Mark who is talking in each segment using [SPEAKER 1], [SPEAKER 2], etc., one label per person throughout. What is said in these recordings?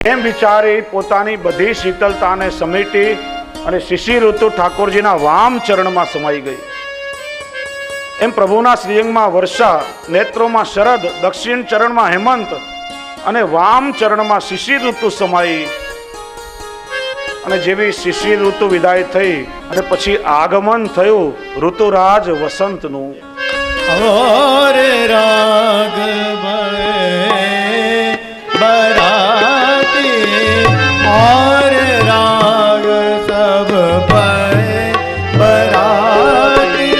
[SPEAKER 1] એમ વિચારી પોતાની બધી શીતળતાને સમેટી અને શિશિર ઋતુ ઠાકોરજીના વામ ચરણમાં સમાઈ ગઈ. એમ પ્રભુના શ્રીઅંગમાં વર્ષા, નેત્રોમાં શરદ, દક્ષિણ ચરણમાં હેમંત અને વામ ચરણમાં શિશિર ઋતુ સમાઈ. અને જેવી શિશિર ઋતુ વિદાય થઈ અને પછી આગમન થયું ઋતુરાજ વસંતનું.
[SPEAKER 2] और राग बराती और राग सब बराती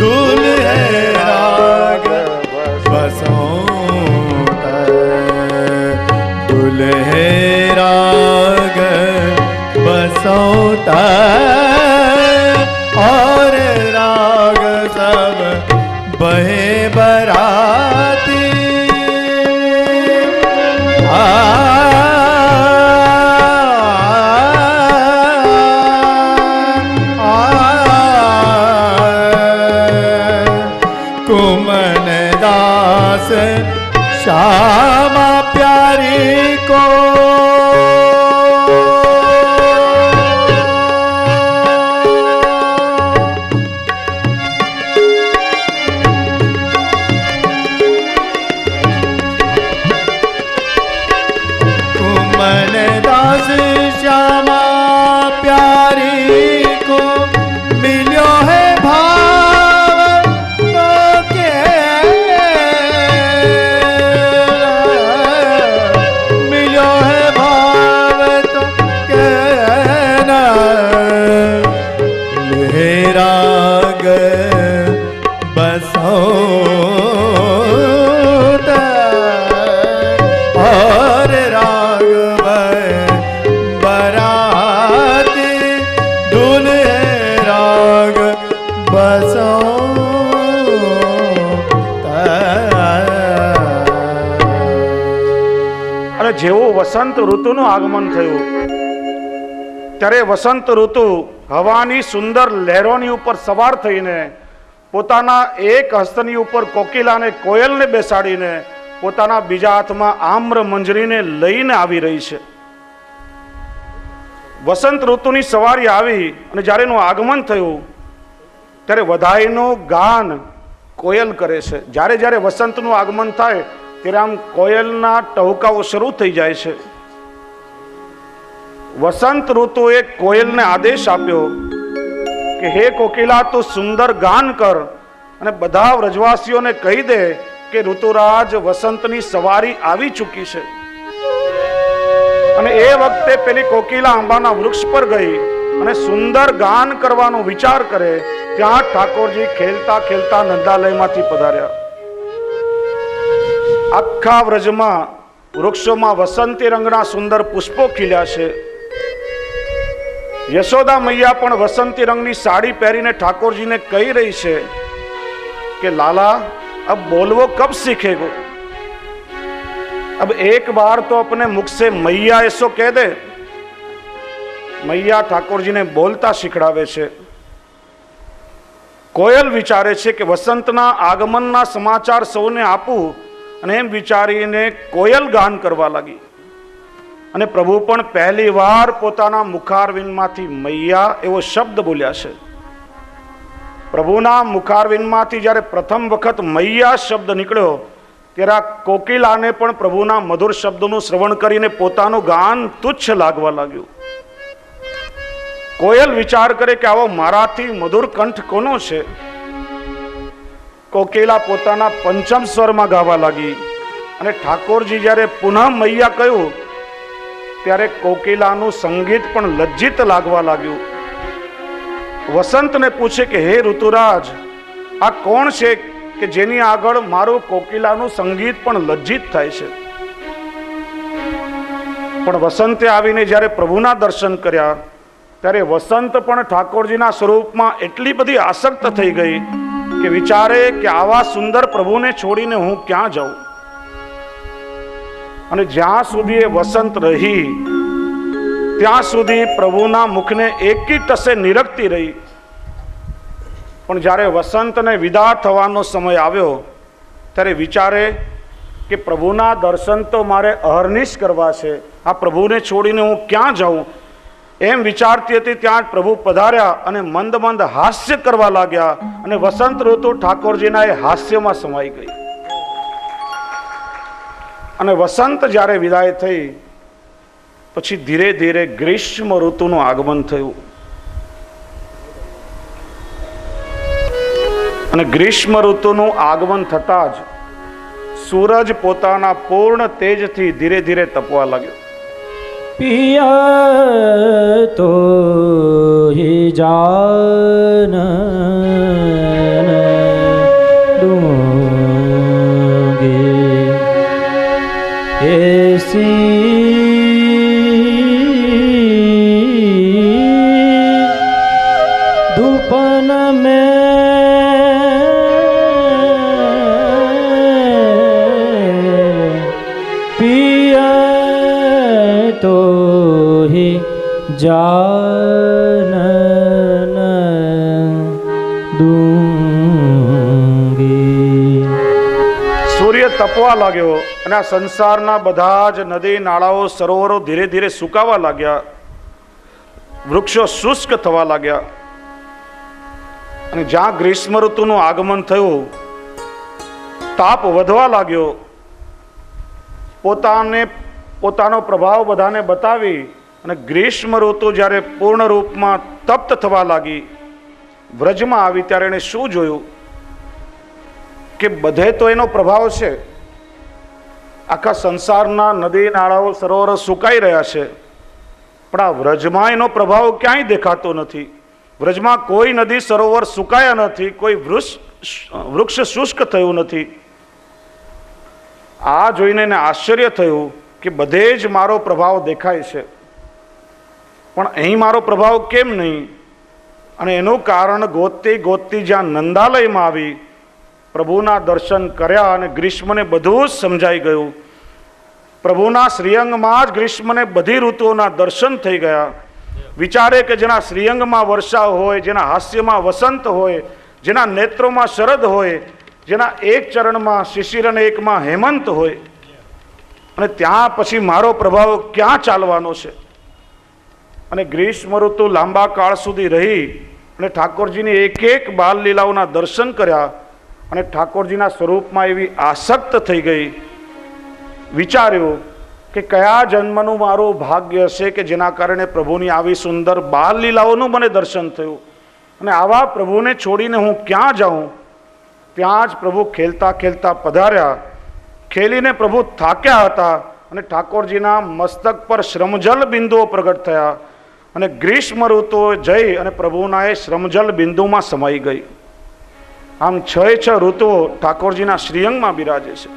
[SPEAKER 2] दूल्हे राग बसोत दूल्हे राग बसोत और राग सब बहे बराती. कुमन दास श्यामा प्यारी को श्यामा प्यारी को मिलो है भाव तो के मिलो है भाव तो के राग बसो और राग
[SPEAKER 1] જેવું વસંત ઋતુનું આગમન થયું ત્યારે વસંત ઋતુ હવાની સુંદર લહેરોની ઉપર સવાર થઈને પોતાના એક હસ્તની ઉપર કોકિલાને કોયલને બેસાડીને પોતાના બીજા હાથમાં આમ્ર મંજરીને લઈને આવી રહી છે. વસંત ઋતુની સવારી આવી અને જ્યારે એનું આગમન થયું ત્યારે વધાઈનું ગાન કોયલ કરે છે. જ્યારે જ્યારે વસંતનું આગમન થાય ત્યારે આમ કોયલના ટહુકાઓ શરૂ થઈ જાય છે. વસંત ઋતુએ કોયલને આદેશ આપ્યો કે હે કોકિલા, તું સુંદર ગાન કર અને બધા વ્રજવાસીઓને કહી દે કે ઋતુરાજ વસંતની સવારી આવી ચૂકી છે. અને એ વખતે પેલી કોકિલા આંબાના વૃક્ષ પર ગઈ અને સુંદર ગાન કરવાનો વિચાર કરે ત્યાં ઠાકોરજી ખેલતા ખેલતા નંદાલયમાંથી પધાર્યા. આખા વ્રજમાં વૃક્ષોમાં વસંતી રંગના સુંદર પુષ્પો ખીલ્યા છે. યશોદા મૈયા પણ વસંતી રંગની સાડી પહેરીને ઠાકોરજીને કહી રહી છે કે લાલા, अब बोलवो कब सीखेगो? अब एक बार तो अपने मुख से मैया ऐसो कह दे. मैया ઠાકોરજીને બોલતા શીખડાવે છે. કોયલ વિચારે છે કે વસંતના આગમનના સમાચાર સૌને આપું અને એમ વિચારીને કોયલ ગાન કરવા લાગી. અને પ્રભુ પણ પહેલી વાર પોતાના મુખારવિંદમાંથી મૈયા એવો શબ્દ બોલ્યા છે. પ્રભુના મુખારવિંદમાંથી જ્યારે પ્રથમ વખત મૈયા શબ્દ નીકળ્યો ત્યારે આ કોકિલાને પણ પ્રભુના મધુર શબ્દોનું શ્રવણ કરીને પોતાનું ગાન તુચ્છ લાગવા લાગ્યું. કોયલ વિચાર કરે કે આવો મારાથી મધુર કંઠ કોનો છે? કોકિલા પોતાના પંચમ સ્વરમાં ગાવા લાગી અને ઠાકોરજી જ્યારે પુનઃ મૈયા કહ્યું ત્યારે કોકિલાનું સંગીત પણ લજ્જિત લાગવા લાગ્યું. વસંતને પૂછે કે હે ઋતુરાજ, આ કોણ છે કે જેની આગળ મારું કોકિલાનું સંગીત પણ લજ્જિત થાય છે? પણ વસંતે આવીને જ્યારે પ્રભુના દર્શન કર્યા ત્યારે વસંત પણ ઠાકોરજીના સ્વરૂપમાં એટલી બધી આસક્ત થઈ ગઈ કે વિચારે કે આવા સુંદર પ્રભુને છોડીને હું ક્યાં જાઉં. અને જ્યાં સુધી એ વસંત રહી ત્યાં સુધી પ્રભુના મુખને એકી ટસે નિરખતી રહી. પણ જ્યારે વસંતને વિદા થવાનો સમય આવ્યો ત્યારે વિચારે કે પ્રભુના દર્શન તો મારે અહર્નિશ કરવા છે, આ પ્રભુને છોડીને હું ક્યાં જાઉં એમ વિચારતી હતી ત્યાં જ પ્રભુ પધાર્યા અને મંદ મંદ હાસ્ય કરવા લાગ્યા અને વસંત ઋતુ ઠાકોરજીના એ હાસ્યમાં સમાઈ ગઈ. અને વસંત જ્યારે વિદાય થઈ પછી ધીરે ધીરે ગ્રીષ્મ ઋતુનું આગમન થયું. અને ગ્રીષ્મ ઋતુનું આગમન થતા જ સૂરજ પોતાના પૂર્ણ તેજથી ધીરે ધીરે તપવા લાગ્યો.
[SPEAKER 3] પિયા તો હી જાન દૂંગે એસી ધૂપન મેં तो ही जान दूंगी.
[SPEAKER 1] સૂર્ય તપવા લાગ્યો અને આ સંસારના બધા જ નદી નાળાઓ સરોવરો ધીરે ધીરે સુકાવા લાગ્યા, વૃક્ષો શુષ્ક થવા લાગ્યા. અને જ્યાં ગ્રીષ્મ ઋતુનું આગમન થયું તાપ વધવા લાગ્યો. પોતાનો પ્રભાવ બધાને બતાવી અને ગ્રીષ્મ ઋતુ જ્યારે પૂર્ણ રૂપમાં તપ્ત થવા લાગી, વ્રજમાં આવી ત્યારે એણે શું જોયું કે બધે તો એનો પ્રભાવ છે, આખા સંસારના નદી નાળાઓ સરોવરો સુકાઈ રહ્યા છે, પણ આ વ્રજમાં એનો પ્રભાવ ક્યાંય દેખાતો નથી. વ્રજમાં કોઈ નદી સરોવર સુકાયા નથી, કોઈ વૃક્ષ શુષ્ક થયું નથી. આ જોઈને એને આશ્ચર્ય થયું કે બધે જ મારો પ્રભાવ દેખાય છે, પણ અહીં મારો પ્રભાવ કેમ નહીં? અને એનું કારણ ગોતતી ગોતતી જ્યાં નંદાલયમાં આવી પ્રભુના દર્શન કર્યા અને ગ્રીષ્મને બધું જ સમજાઈ ગયું. પ્રભુના શ્રીઅંગમાં જ ગ્રીષ્મને બધી ઋતુઓના દર્શન થઈ ગયા. વિચારે કે જેના શ્રીઅંગમાં વર્ષા હોય, જેના હાસ્યમાં વસંત હોય, જેના નેત્રોમાં શરદ હોય, જેના એક ચરણમાં શિશિર અને એકમાં હેમંત હોય, અને ત્યાં પછી મારો પ્રભાવ ક્યાં ચાલવાનો છે? અને ગ્રીષ્મ ઋતુ લાંબા કાળ સુધી રહી અને ઠાકોરજીની એક એક બાલ લીલાઓના દર્શન કર્યા અને ઠાકોરજીના સ્વરૂપમાં એવી આસક્ત થઈ ગઈ. વિચાર્યું કે કયા જન્મનું મારું ભાગ્ય છે કે જેના કારણે પ્રભુની આવી સુંદર બાલ લીલાઓનું મને દર્શન થયું, અને આવા પ્રભુને છોડીને હું ક્યાં જાઉં? ત્યાં જ પ્રભુ ખેલતા ખેલતા પધાર્યા. ખેલીને પ્રભુ થાક્યા હતા અને ઠાકોરજીના મસ્તક પર શ્રમજલ બિંદુઓ પ્રગટ થયા અને ગ્રીષ્મ ઋતુ જઈ અને પ્રભુના એ શ્રમજલ બિંદુમાં સમાઈ ગઈ. આમ છ ઋતુઓ ઠાકોરજીના શ્રીઅંગમાં બિરાજે છે.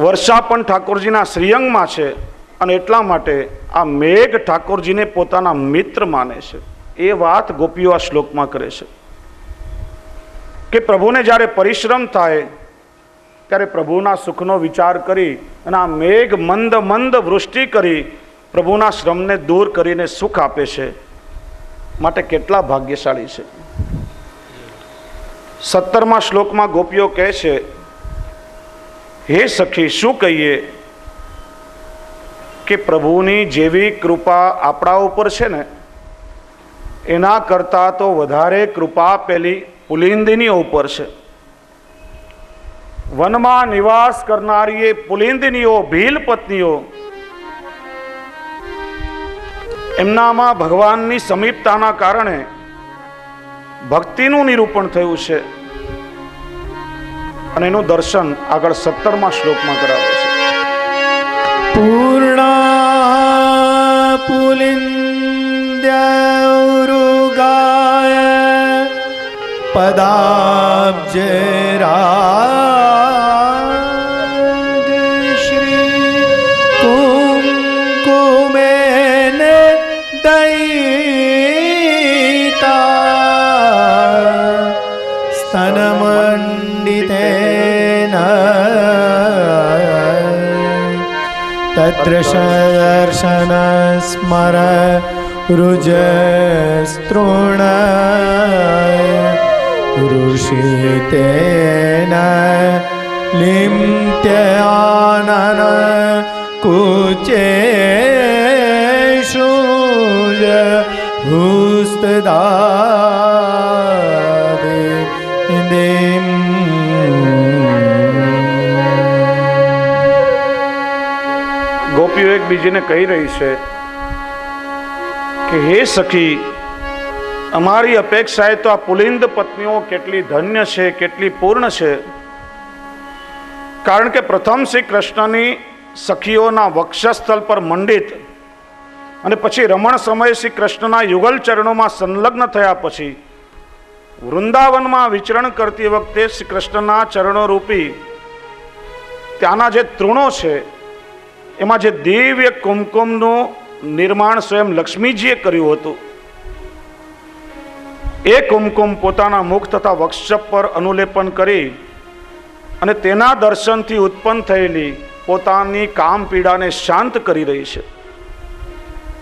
[SPEAKER 1] વર્ષા પણ ઠાકોરજીના શ્રીઅંગમાં છે અને એટલા માટે આ મેઘ ઠાકોરજીને પોતાના મિત્ર માને છે. એ વાત ગોપીઓ આ શ્લોકમાં કરે છે કે પ્રભુને જ્યારે પરિશ્રમ થાય ત્યારે પ્રભુના સુખનો વિચાર કરી અને આ મેઘ મંદ મંદ વૃષ્ટિ કરી પ્રભુના શ્રમને દૂર કરીને સુખ આપે છે. માટે કેટલા ભાગ્યશાળી છે. 17મા શ્લોકમાં ગોપીઓ કહે છે, હે સખી, શું કહીએ કે પ્રભુની જેવી કૃપા આપણા ઉપર છે ને એના કરતાં તો વધારે કૃપા પેલી પુલિંદિનીઓ ઉપર છે. વનમાં નિવાસ કરનારી એ પુલિંદિનીઓ, ભીલ પત્નીઓ, એમનામાં ભગવાનની સમીપતાના કારણે ભક્તિનું નિરૂપણ થયું છે અને એનું દર્શન આગળ 17મા શ્લોકમાં કરાવે છે.
[SPEAKER 2] પૂર્ણા પુલિંદ્યૌરુગાય પદાબ્જરાશ્રી કુમકુમેન દયિતા સ્તનમંડિતેન તત્ર દર્શન સ્મર રુજસ્તૃણ ऋषितेन लिम्त्यानन कुचेषु भूस्तदादिं
[SPEAKER 1] ગોપીઓ એકબીજીને કહી રહી છે કે હે સખી, અમારી અપેક્ષાએ તો આ પુલિંદ પત્નીઓ કેટલી ધન્ય છે, કેટલી પૂર્ણ છે. કારણ કે પ્રથમ શ્રી કૃષ્ણની સખીઓના વક્ષસ્થળ પર મંડિત અને પછી રમણ સમયે શ્રી કૃષ્ણના યુગલ ચરણોમાં સંલગ્ન થયા પછી વૃંદાવનમાં વિચરણ કરતી વખતે શ્રી કૃષ્ણના ચરણો રૂપી ત્યાંના જે તૃણો છે એમાં જે દિવ્ય કુમકુમનું નિર્માણ સ્વયં લક્ષ્મીજીએ કર્યું હતું, એ કુમકુમ પોતાના મુખ તથા વક્ષ પર અનુલેપન કરી અને તેના દર્શનથી ઉત્પન્ન થયેલી પોતાની કામ પીડાને શાંત કરી રહી છે.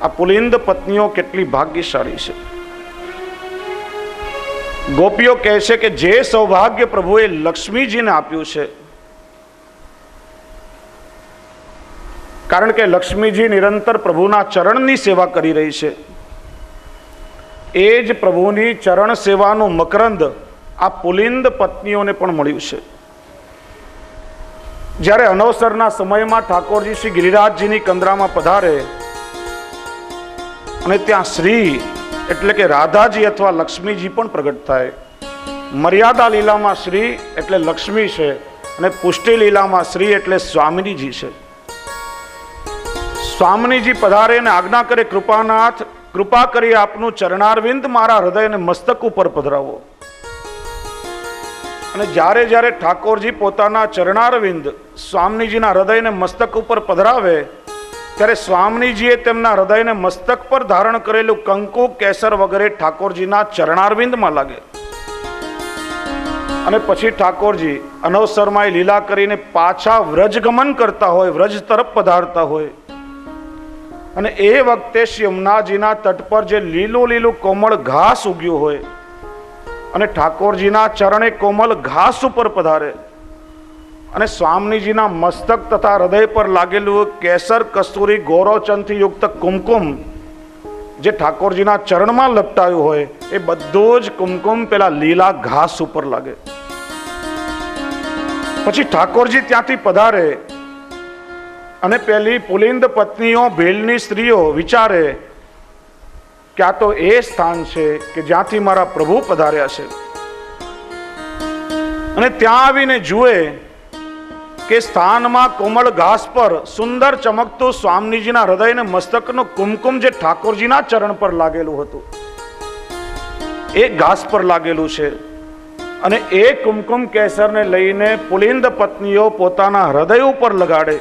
[SPEAKER 1] આ પુલિંદ પત્નીઓ કેટલી ભાગ્યશાળી છે. ગોપીઓ કહે છે કે જે સૌભાગ્ય પ્રભુએ લક્ષ્મીજીને આપ્યું છે, કારણ કે લક્ષ્મીજી નિરંતર પ્રભુના ચરણની સેવા કરી રહી છે, એ જ પ્રભુની ચરણ સેવાનું મકરંદ આ પુલિંદ પત્નીઓને પણ મળ્યું છે. જ્યારે અનવસરના સમયમાં ઠાકોરજી શ્રી ગિરિરાજજીની કંદરામાં પધારે અને ત્યાં શ્રી એટલે કે રાધાજી અથવા લક્ષ્મીજી પણ પ્રગટ થાય. મર્યાદા લીલામાં શ્રી એટલે લક્ષ્મી છે અને પુષ્ટિ લીલામાં શ્રી એટલે સ્વામિનીજી છે. સ્વામિનીજી પધારે અને આજ્ઞા કરે, કૃપાનાથ, કૃપા કરી આપનું ચરણારવિંદ મારા હૃદય અને મસ્તક ઉપર પધરાવો. અને જ્યારે જ્યારે ઠાકોરજી પોતાના ચરણારવિંદ સ્વામિનીજીના હૃદય અને મસ્તક ઉપર પધરાવે ત્યારે સ્વામિનીજીએ તેમના હૃદય અને મસ્તક પર ધારણ કરેલું કંકુ, કેસર વગેરે ઠાકોરજીના ચરણારવિંદમાં લાગે. અને પછી ઠાકોરજી અનવસરમાં લીલા કરીને પાછા વ્રજગમન કરતા હોય, વ્રજ તરફ પધારતા હોય. અને એ વખતે શ્રી યમુનાજીના તટ પર જે લીલું લીલું કોમળ ઘાસ ઉગ્યું હોય અને ઠાકોરજીના ચરણે કોમલ ઘાસ ઉપર પધારે અને સ્વામિનીજીના મસ્તક તથા હૃદય પર લાગેલું કેસર, કસ્તુરી, ગૌરવચંદથી યુક્ત કુમકુમ જે ઠાકોરજીના ચરણમાં લપટાયું હોય, એ બધું જ કુમકુમ પેલા લીલા ઘાસ ઉપર લાગે. પછી ઠાકોરજી ત્યાંથી પધારે અને પેલી પુલિંદ પત્નીઓ, ભીલની સ્ત્રીઓ વિચારે કે આ તો એ સ્થાન છે કે જ્યાંથી મારા પ્રભુ પધાર્યા છે. અને ત્યાં આવીને જુએ કે સ્થાનમાં કોમળ ઘાસ પર સુંદર ચમકતું સ્વામિનીજીના હૃદય અને મસ્તકનું કુમકુમ જે ઠાકોરજીના ચરણ પર લાગેલું હતું એ ઘાસ પર લાગેલું છે. અને એ કુમકુમ કેસરને લઈને પુલિંદ પત્નીઓ પોતાના હૃદય ઉપર લગાડે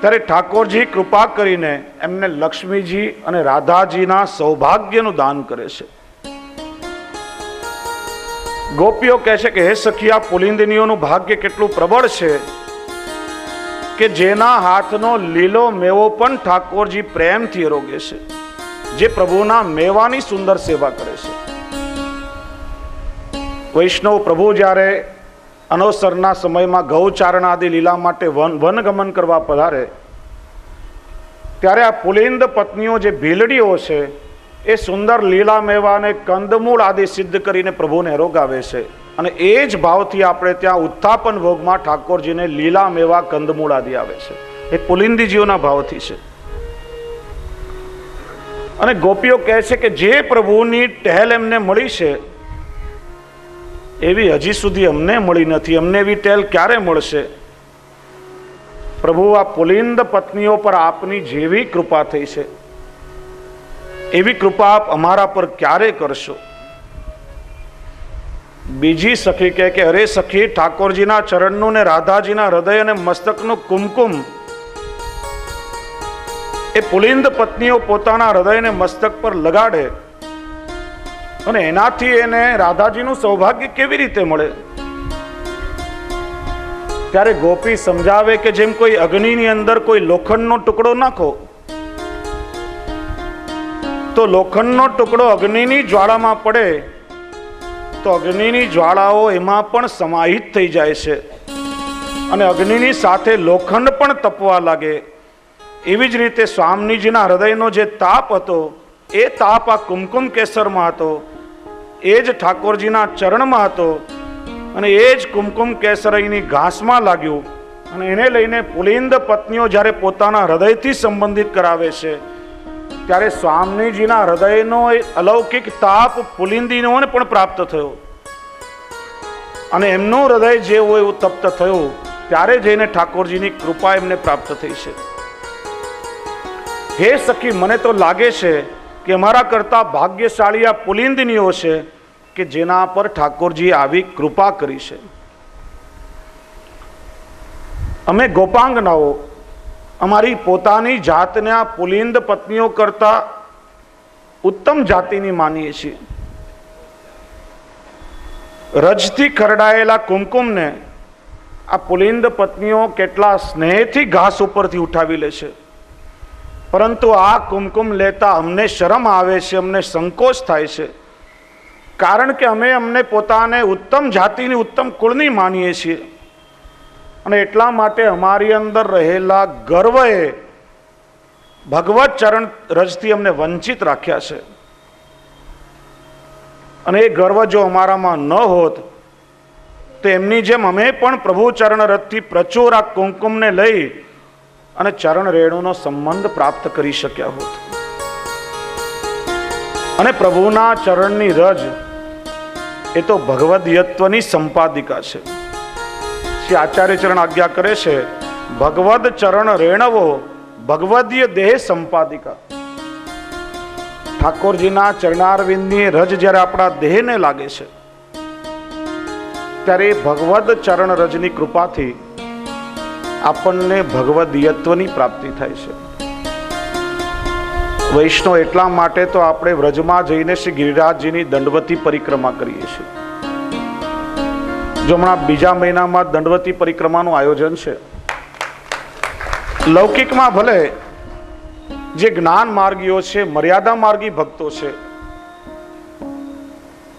[SPEAKER 1] ત્યારે ઠાકોરજી કૃપા કરીને એમને લક્ષ્મીજી અને રાધાજીના સૌભાગ્યનું દાન કરે છે. ગોપીઓ કહે છે કે હે સખી, આ પુલિંદનીઓનું ભાગ્ય કેટલું પ્રબળ છે કે જેના હાથનો લીલો મેવો પણ ઠાકોરજી પ્રેમથી આરોગે છે, જે પ્રભુના મેવાની સુંદર સેવા કરે છે. વૈષ્ણવ પ્રભુ જ્યારે અનવસરના સમયમાં ગૌચારણ આદિ લીલા માટે વનગમન કરવા પધારે ત્યારે આ પુલિંદ પત્નીઓ જે ભીલડીઓ છે એ સુંદર લીલા મેવા અને કંદમૂળ આદિ સિદ્ધ કરીને પ્રભુને આરોગાવે છે. અને એ જ ભાવથી આપણે ત્યાં ઉત્થાપન ભોગમાં ઠાકોરજીને લીલા મેવા, કંદમૂળ આદિ આવે છે. એ પુલિંદીજીઓના ભાવથી છે. અને ગોપીઓ કહે છે કે જે પ્રભુની ટહેલ એમને મળી છે એવી હજી સુધી અમને મળી નથી. અમને એવી ટહેલ ક્યારે મળશે? પ્રભુ, આ પુલિંદ પત્નીઓ પર આપની જેવી કૃપા થઈ છે એવી કૃપા આપ અમારા પર ક્યારે કરશો? બીજી સખી કહે કે અરે સખી, ઠાકોરજીના ચરણનું ને રાધાજીના હૃદય અને મસ્તકનું કુમકુમ એ પુલિંદ પત્નીઓ પોતાના હૃદય અને મસ્તક પર લગાડે અને એનાથી એને રાધાજીનું સૌભાગ્ય કેવી રીતે મળે? ત્યારે ગોપી સમજાવે કે જેમ કોઈ અગ્નિની અંદર કોઈ લોખંડનો ટુકડો નાખો તો લોખંડનો ટુકડો અગ્નિની જ્વાળામાં પડે તો અગ્નિની જ્વાળાઓ એમાં પણ સમાહિત થઈ જાય છે અને અગ્નિની સાથે લોખંડ પણ તપવા લાગે. એવી જ રીતે સ્વામીજીના હૃદયનો જે તાપ હતો એ તાપ આ કુમકુમ કેસરમાં હતો, એ જ ઠાકોરજીના ચરણમાં હતો અને એ જ કુમકુમ કેસર અહીંની ઘાસમાં લાગ્યું. અને એને લઈને પુલિંદ પત્નીઓ જ્યારે પોતાના હૃદયથી સંબંધિત કરાવે છે ત્યારે સ્વામીજીના હૃદયનો અલૌકિક તાપ પુલિંદીનોને પણ પ્રાપ્ત થયો અને એમનું હૃદય જે હોય એવું તપ્ત થયું. ત્યારે જઈને ઠાકોરજીની કૃપા એમને પ્રાપ્ત થઈ છે. હે સખી, મને તો લાગે છે કે અમારા કરતા ભાગ્યશાળી આ પુલિંદનીઓ છે કે જેના પર ઠાકોરજીએ આવી કૃપા કરી છે. અમે ગોપાંગનાઓ અમારી પોતાની જાતને આ પુલિંદ પત્નીઓ કરતા ઉત્તમ જાતિની માનીએ છીએ. રજથી ખરડાયેલા કુમકુમને આ પુલિંદ પત્નીઓ કેટલા સ્નેહથી ઘાસ ઉપરથી ઉઠાવી લે છે, પરંતુ આ કુમકુમ લેતા અમને શરમ આવે છે, અમને સંકોચ થાય છે, કારણ કે અમે અમને પોતાને ઉત્તમ જાતિની ઉત્તમ કુળની માનીએ છીએ અને એટલા માટે અમારી અંદર રહેલા ગર્વએ ભગવત ચરણ રજથી અમને વંચિત રાખ્યા છે. અને એ ગર્વ જો અમારામાં ન હોત તો એમની જેમ અમે પણ પ્રભુ ચરણ રથથી પ્રચુર આ કુમકુમને લઈ અને ચરણ રેણુનો સંબંધ પ્રાપ્ત કરી શક્યા હોત. અને પ્રભુના ચરણની રજ એ તો ભગવદયત્વની સંપાદિકા છે. શ્રી આચાર્ય ચરણ આજ્ઞા કરે છે, ભગવદ ચરણ રેણવો ભગવદીય દેહ સંપાદિકા. ઠાકોરજીના ચરણારવિંદની રજ જ્યારે આપણા દેહને લાગે છે ત્યારે ભગવદ ચરણ રજની કૃપાથી આપણને ભગવદયત્વની પ્રાપ્તિ થાય છે. વૈષ્ણવ એટલા માટે તો આપણે વ્રજમાં જઈને શ્રી ગિરિરાજજીની દંડવતી પરિક્રમા કરીએ છીએ. જો હમણાં બીજા મહિનામાં દંડવતી પરિક્રમાનું આયોજન છે. લૌકિકમાં ભલે જે જ્ઞાન માર્ગીઓ છે, મર્યાદા માર્ગી ભક્તો છે,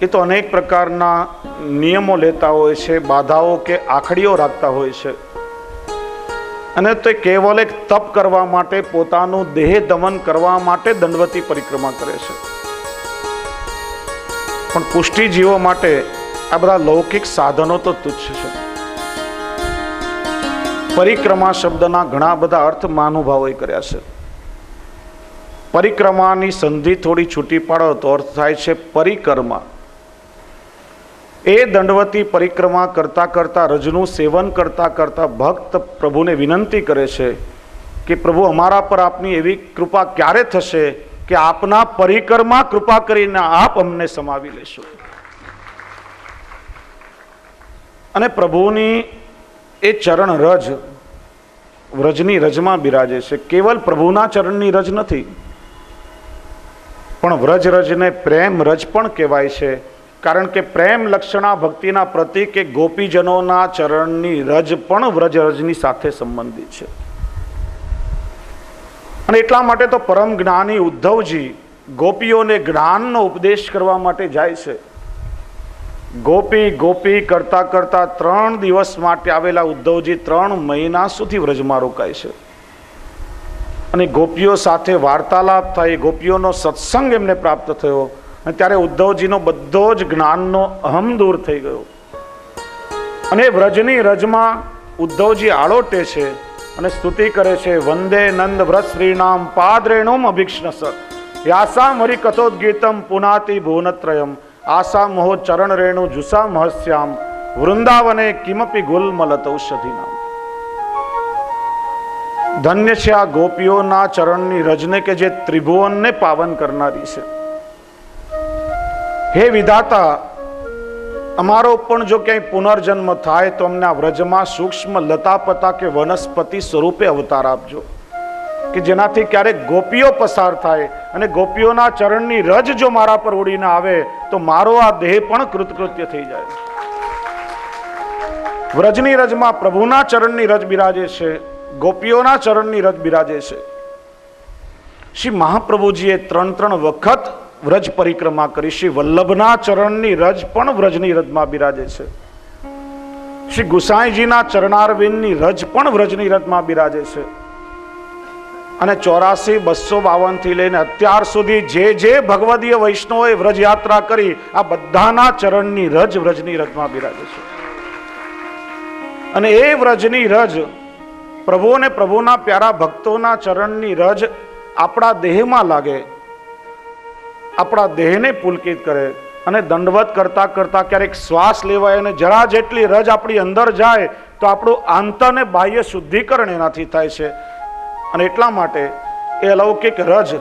[SPEAKER 1] એ તો અનેક પ્રકારના નિયમો લેતા હોય છે, બાધાઓ કે આખડીઓ રાખતા હોય છે અને તે કેવલ એક તપ કરવા માટે, પોતાનું દેહ દમન કરવા માટે દંડવતી પરિક્રમા કરે છે. પણ પુષ્ટિજીવો માટે આ બધા લૌકિક સાધનો તો તુચ્છ છે. પરિક્રમા શબ્દના ઘણા બધા અર્થ મહાનુભાવોએ કર્યા છે. પરિક્રમાની સંધિ થોડી છૂટી પાડો તો અર્થ થાય છે પરિકર્મા. એ દંડવતી પરિક્રમા કરતા કરતા, રજનું સેવન કરતા કરતા ભક્ત પ્રભુને વિનંતી કરે છે કે પ્રભુ, અમારા પર આપની એવી કૃપા ક્યારે થશે કે આપના પરિકર્મા કૃપા કરીને આપ અમને સમાવી લેશો. અને પ્રભુની એ ચરણ રજ વ્રજની રજમાં બિરાજે છે. કેવલ પ્રભુના ચરણની રજ નથી, પણ વ્રજ રજને પ્રેમ રજ પણ કહેવાય છે, કારણ કે પ્રેમ લક્ષણા ભક્તિના પ્રતીક એ ગોપીજનોના ચરણની રજ પણ વ્રજ રજની સાથે સંબંધિત છે. અને એટલા માટે તો પરમ જ્ઞાની ઉદ્ધવજી ગોપીઓને જ્ઞાનનો ઉપદેશ કરવા માટે જાય છે. ગોપી ગોપી કરતા કરતા 3 દિવસ માટે આવેલા ઉદ્ધવજી 3 મહિના સુધી વ્રજમાં રોકાય છે અને ગોપીઓ સાથે વાર્તાલાપ થાય, ગોપીઓનો સત્સંગ એમને પ્રાપ્ત થયો અને ત્યારે ઉદ્ધવજીનો બધો જ જ્ઞાનનો અહમ દૂર થઈ ગયો. અને વ્રજની રજમાં ઉદ્ધવજી આળોટે છે અને સ્તુતિ કરે છે, વંદે નંદ વ્રત શ્રીનામ પાદરેણુમ અભિક્ષ્ણસ યાસામ હરિ કથોદ્ગીતમ પુનાતિ ભુવનત્રયમ આસા મોહ ચરણ રેણુ જુસા મહસ્યામ વૃંદાવને કિમપી ગુલમલતૌષધિનામ. ધન્ય છે આ ગોપીઓના ચરણની રજને કે જે ત્રિભુવનને પાવન કરનારી છે. હે વિધાતા, અમારો પણ જો ક્યાંય પુનર્જન્મ થાય તો અમને આ વ્રજમાં સૂક્ષ્મ લતાપતા કે વનસ્પતિ સ્વરૂપે અવતાર આપજો કે જેનાથી ક્યારેક ગોપીઓ પસાર થાય અને ગોપીઓના ચરણની રજ જો મારા પર ઉડીને આવે તો મારો આ દેહ પણ કૃતકૃત્ય થઈ જાય. વ્રજની રજમાં પ્રભુના ચરણની રજ બિરાજે છે, ગોપીઓના ચરણની રજ બિરાજે છે. શ્રી મહાપ્રભુજીએ 3 વખત વ્રજ પરિક્રમા કરી. શ્રી વલ્લભના ચરણની રજ પણ વ્રજની રજમાં બિરાજે છે. શ્રી ગુસાઈજીના ચરણારવિંદની રજ પણ વ્રજની રજમાં બિરાજે છે. અને 84,252 થી લઈને અત્યાર સુધી જે ભગવદીય વૈષ્ણવોએ વ્રજ યાત્રા કરી, આ બધાના ચરણની રજ વ્રજની રજમાં બિરાજે છે. અને એ વ્રજની રજ પ્રભુ અને પ્રભુના પ્યારા ભક્તોના ચરણની રજ આપણા દેહમાં લાગે, આપણા દેહને પુલકિત કરે. અને દંડવત કરતા કરતા ક્યારેક શ્વાસ લેવાય અને જરા જેટલી રજ આપણી અંદર જાય તો આપણું આંતર અને બાહ્ય શુદ્ધિકરણ એનાથી થાય છે. અને એટલા માટે એ અલૌકિક રજ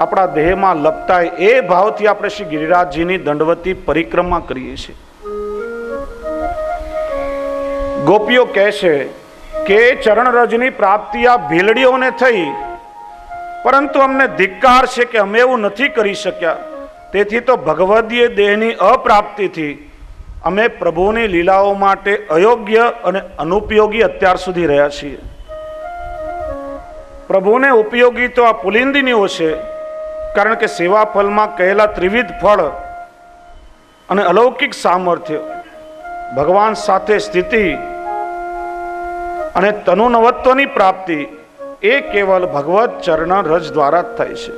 [SPEAKER 1] આપણા દેહમાં લપટાય એ ભાવથી આપણે શ્રી ગિરિરાજજીની દંડવતી પરિક્રમા કરીએ છીએ. ગોપીઓ કહે છે કે ચરણ રજની પ્રાપ્તિ આ ભીલડીઓને થઈ, પરંતુ અમને ધિક્કાર છે કે અમે એવું નથી કરી શક્યા. તેથી તો ભગવદીય દેહની અપ્રાપ્તિથી અમે પ્રભુની લીલાઓ માટે અયોગ્ય અને અનુપયોગી અત્યાર સુધી રહ્યા છીએ. પ્રભુને ઉપયોગી તો આ પુલિંદિનીઓ છે, કારણ કે સેવા ફલમાં કહેલા ત્રિવિધ ફળ અને અલૌકિક સામર્થ્ય, ભગવાન સાથે સ્થિતિ અને તનુનવત્વની પ્રાપ્તિ એ કેવલ ભગવત ચરણ રજ દ્વારા જ થાય છે.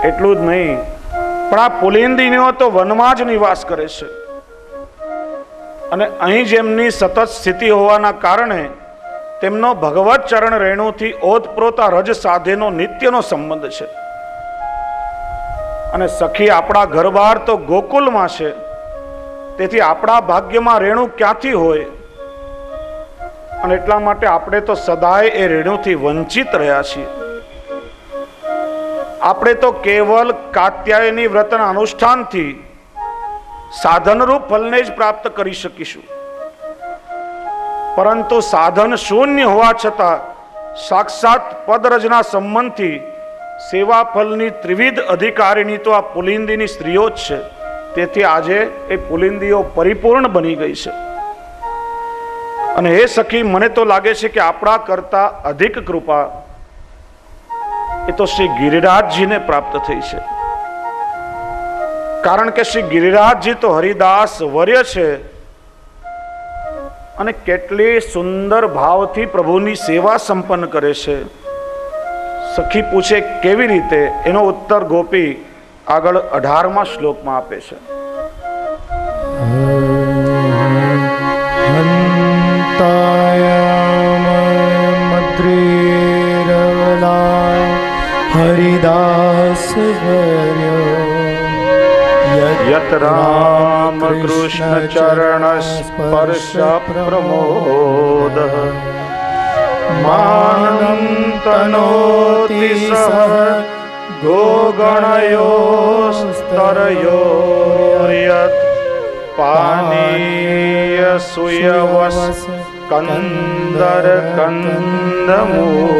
[SPEAKER 1] એટલું જ નહીં, પણ આ પુલિંદિનીઓ તો વનમાં જ નિવાસ કરે છે. અને અહીં જેમની સતત સ્થિતિ હોવાના કારણે તેમનો ભગવત ચરણ રેણુથી ઓતપ્રોતા રજ સાથેનો નિત્યનો સંબંધ છે. અને સખી આપણા ઘર બહાર તો ગોકુલમાં છે, તેથી આપણા ભાગ્યમાં રેણુ ક્યાંથી હોય? અને એટલા માટે આપણે તો સદાય એ રેણુથી વંચિત રહ્યા છીએ. આપણે તો કેવલ કાત્યાયની વ્રતના અનુષ્ઠાનથી સાધનરૂપ ફલને જ પ્રાપ્ત કરી શકીશું. પરંતુ સાધન શૂન્ય હોવા છતાં સાક્ષાત પદરજના સંબંધથી સેવા ફલની ત્રિવિધ અધિકારીની તો આ પુલિંદીની સ્ત્રીઓ જ છે. તેથી આજે એ પુલિંદીઓ પરિપૂર્ણ બની ગઈ છે. અને હે સખી, મને તો લાગે છે કે આપણા કરતા અધિક કૃપા એ તો શ્રી ગિરિરાજજીને પ્રાપ્ત થઈ છે. કારણ કે શ્રી ગિરિરાજજી તો હરિદાસ વર્ય છે અને કેટલી સુંદર ભાવથી પ્રભુની સેવા સંપન્ન કરે છે. સખી પૂછે કેવી રીતે? એનો ઉત્તર ગોપી આગળ 18મા શ્લોકમાં આપે છે.
[SPEAKER 2] હરિદાસ
[SPEAKER 1] યત રામ કૃષ્ણ ચરણ સ્પર્શ પ્રમોદ માનંતનોતિ સહ ગોગણયોસ્તરયોર્યત પાનીય સુયવસ કંદર કંદમૂલે.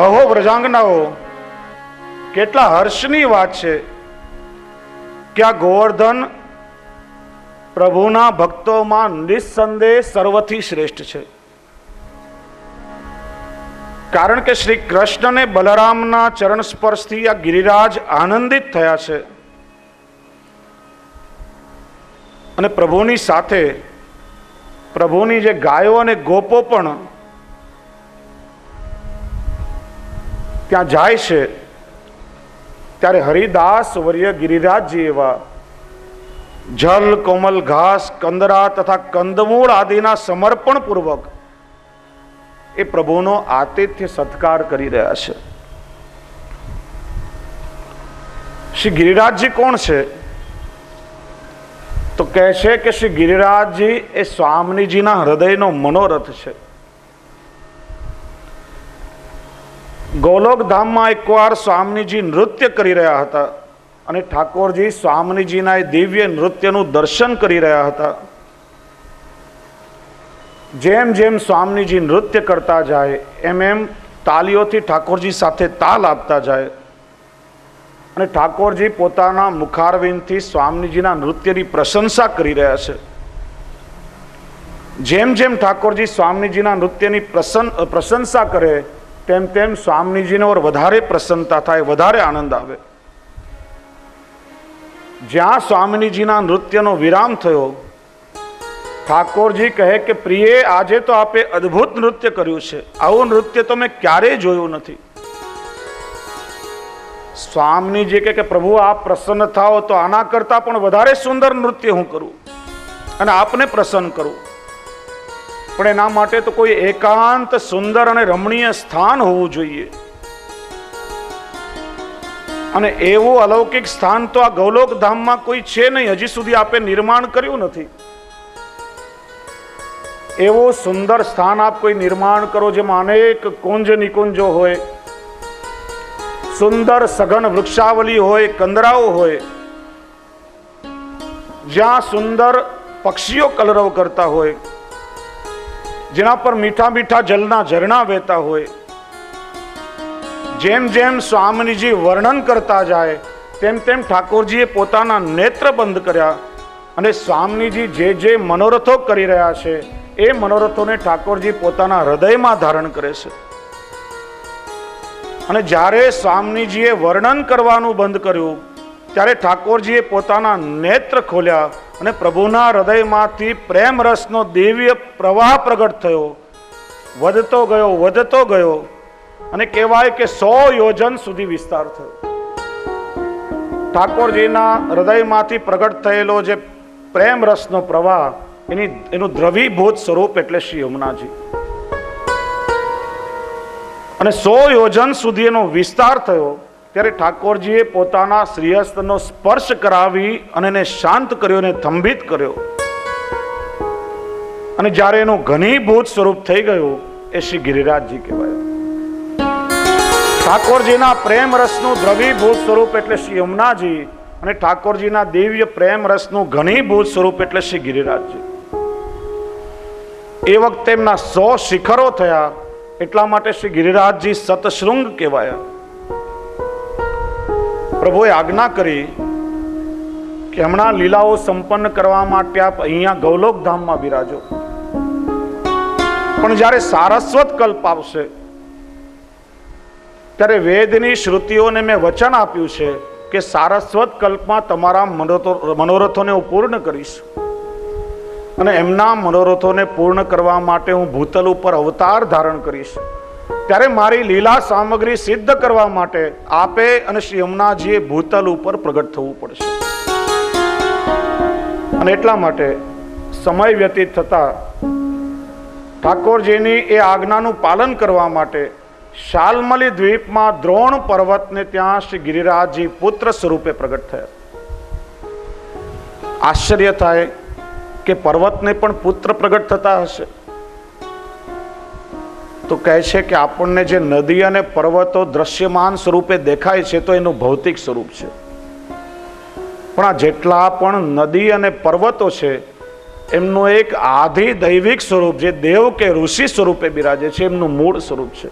[SPEAKER 1] અહો વ્રજાંગનાઓ, કેટલા હર્ષની વાત છે કે આ ગોવર્ધન પ્રભુના ભક્તોમાં નિસ્સંદેહ સર્વથી શ્રેષ્ઠ છે. કારણ કે શ્રી કૃષ્ણ ને બલરામના ચરણ સ્પર્શથી આ ગિરિરાજ આનંદિત થયા છે. અને પ્રભુની સાથે પ્રભુની જે ગાયો અને ગોપો પણ ત્યાં જાય છે, ત્યારે હરિદાસ વર્ય ગિરિરાજજી એવા જલ, કોમલ ઘાસ, કંદરા તથા કંદમૂળ આદિના સમર્પણ પૂર્વક એ પ્રભુનો આતિથ્ય સત્કાર કરી રહ્યા છે. શ્રી ગિરિરાજજી કોણ છે? તો કહે છે કે શ્રી ગિરિરાજજી એ સ્વામીજીના હૃદયનો મનોરથ છે. ગોલોક ધામમાં એકવાર સ્વામીજી નૃત્ય કરી રહ્યા હતા અને ઠાકોરજી સ્વામીજીના એ દિવ્ય નૃત્યનું દર્શન કરી રહ્યા હતા. જેમ જેમ સ્વામીજી નૃત્ય કરતા જાય એમ એમ તાલીઓથી ઠાકોરજી સાથે તાલ આપતા જાય અને ઠાકોરજી પોતાના મુખારવિંદથી સ્વામીજીના નૃત્યની પ્રશંસા કરી રહ્યા છે. જેમ જેમ ઠાકોરજી સ્વામીજીના નૃત્યની પ્રશંસા કરે તેમ તેમ સ્વામીજીને ઓર વધારે પ્રસન્નતા થાય, વધારે આનંદ આવે. જ્યાં સ્વામીજીના નૃત્યનો વિરામ થયો, ઠાકોરજી કહે કે પ્રિય, આજે તો આપે અદ્ભુત નૃત્ય કર્યું છે, આવું નૃત્ય તો મેં ક્યારેય જોયું નથી. સ્વામીજી કે પ્રભુ આપ પ્રસન્ન થાઓ તો આના કરતા પણ વધારે સુંદર નૃત્ય હું કરું અને આપને પ્રસન્ન કરું. પણ એના માટે તો કોઈ એકાંત સુંદર અને રમણીય સ્થાન હોવું જોઈએ. અને એવું અલૌકિક સ્થાન તો આ ગૌલોક ધામમાં કોઈ છે નહીં, હજી સુધી આપે નિર્માણ કર્યું નથી. એવું સુંદર સ્થાન આપ કોઈ નિર્માણ કરો જેમાં અનેક કુંજ નિકુંજો હોય, સુંદર સઘન વૃક્ષાવલી હોય, કંદરાઓ હોય, જ્યાં સુંદર પક્ષીઓ કલરવ કરતા હોય, જેના પર મીઠા મીઠા જલના ઝરણા વહેતા હોય. જેમ જેમ સ્વામીજી વર્ણન કરતા જાય તેમ તેમ ઠાકોરજીએ પોતાના નેત્ર બંધ કર્યા અને સ્વામીજી જે જે મનોરથો કરી રહ્યા છે એ મનોરથોને ઠાકોરજી પોતાના હૃદયમાં ધારણ કરે છે. અને જ્યારે સ્વામીજીએ વર્ણન કરવાનું બંધ કર્યું ત્યારે ઠાકોરજીએ પોતાના નેત્ર ખોલ્યા અને પ્રભુના હૃદયમાંથી પ્રેમ રસનો દિવ્ય પ્રવાહ પ્રગટ થયો, વધતો ગયો, વધતો ગયો અને કહેવાય કે 100 યોજન સુધી વિસ્તાર થયો. ઠાકોરજીના હૃદયમાંથી પ્રગટ થયેલો જે પ્રેમ રસનો પ્રવાહ, એનું દ્રવીભૂત સ્વરૂપ એટલે શ્રી યમુનાજી. અને 100 યોજન સુધી એનો વિસ્તાર થયો ત્યારે ઠાકોરજીએ પોતાના શ્રીહસ્તનો સ્પર્શ કરાવી અને એને શાંત કર્યો, અને થંભિત કર્યો. અને જ્યારે એનું ઘનીભૂત સ્વરૂપ થઈ ગયું એ શ્રી ગિરિરાજજી કહેવાય. ઠાકોરજીના પ્રેમ રસનું દ્રવીભૂત સ્વરૂપ એટલે શ્રી યમુનાજી અને ઠાકોરજીના દિવ્ય પ્રેમ રસનું ઘનીભૂત સ્વરૂપ એટલે શ્રી ગિરિરાજજી. એ વખતે એમના 100 શિખરો થયા, એટલા માટે શ્રી ગિરિરાજજી સતશૃંગ કહેવાયા. પ્રભુએ આજ્ઞા કરી કે હમણાં લીલાઓ સંપન્ન કરવા માટે આપ અહીંયા ગૌલોક ધામમાં બિરાજો, પણ જ્યારે સારસ્વત કલ્પ આવશે ત્યારે વેદની શ્રુતિઓને મેં વચન આપ્યું છે કે સારસ્વત કલ્પમાં તમારા મનોરથોને હું પૂર્ણ કરીશ. અને એમના મનોરથોને પૂર્ણ કરવા માટે હું ભૂતલ ઉપર અવતાર ધારણ કરીશ. ત્યારે મારી લીલા સામગ્રી સિદ્ધ કરવા માટે આપે અને શ્રી યમુનાજીએ ભૂતલ ઉપર પ્રગટ થવું પડશે. અને એટલા માટે સમય વ્યતીત થતા ઠાકોરજીની એ આજ્ઞાનું પાલન કરવા માટે શાલ્મલી દ્વીપમાં દ્રોણ પર્વતને ત્યાં શ્રી ગિરિરાજજી પુત્ર સ્વરૂપે પ્રગટ થયા. આશ્ચર્ય થાય કે પર્વતને પણ પુત્ર પ્રગટ થતા હશે. તો કહે છે કે આપણને જે નદી અને પર્વતો દ્રશ્યમાન સ્વરૂપે દેખાય છે તો એનું ભૌતિક સ્વરૂપ છે, પણ આ જેટલા પણ નદી અને પર્વતો છે એમનું એક આધિ દૈવિક સ્વરૂપ, જે દેવ કે ઋષિ સ્વરૂપે બિરાજે છે, એમનું મૂળ સ્વરૂપ છે.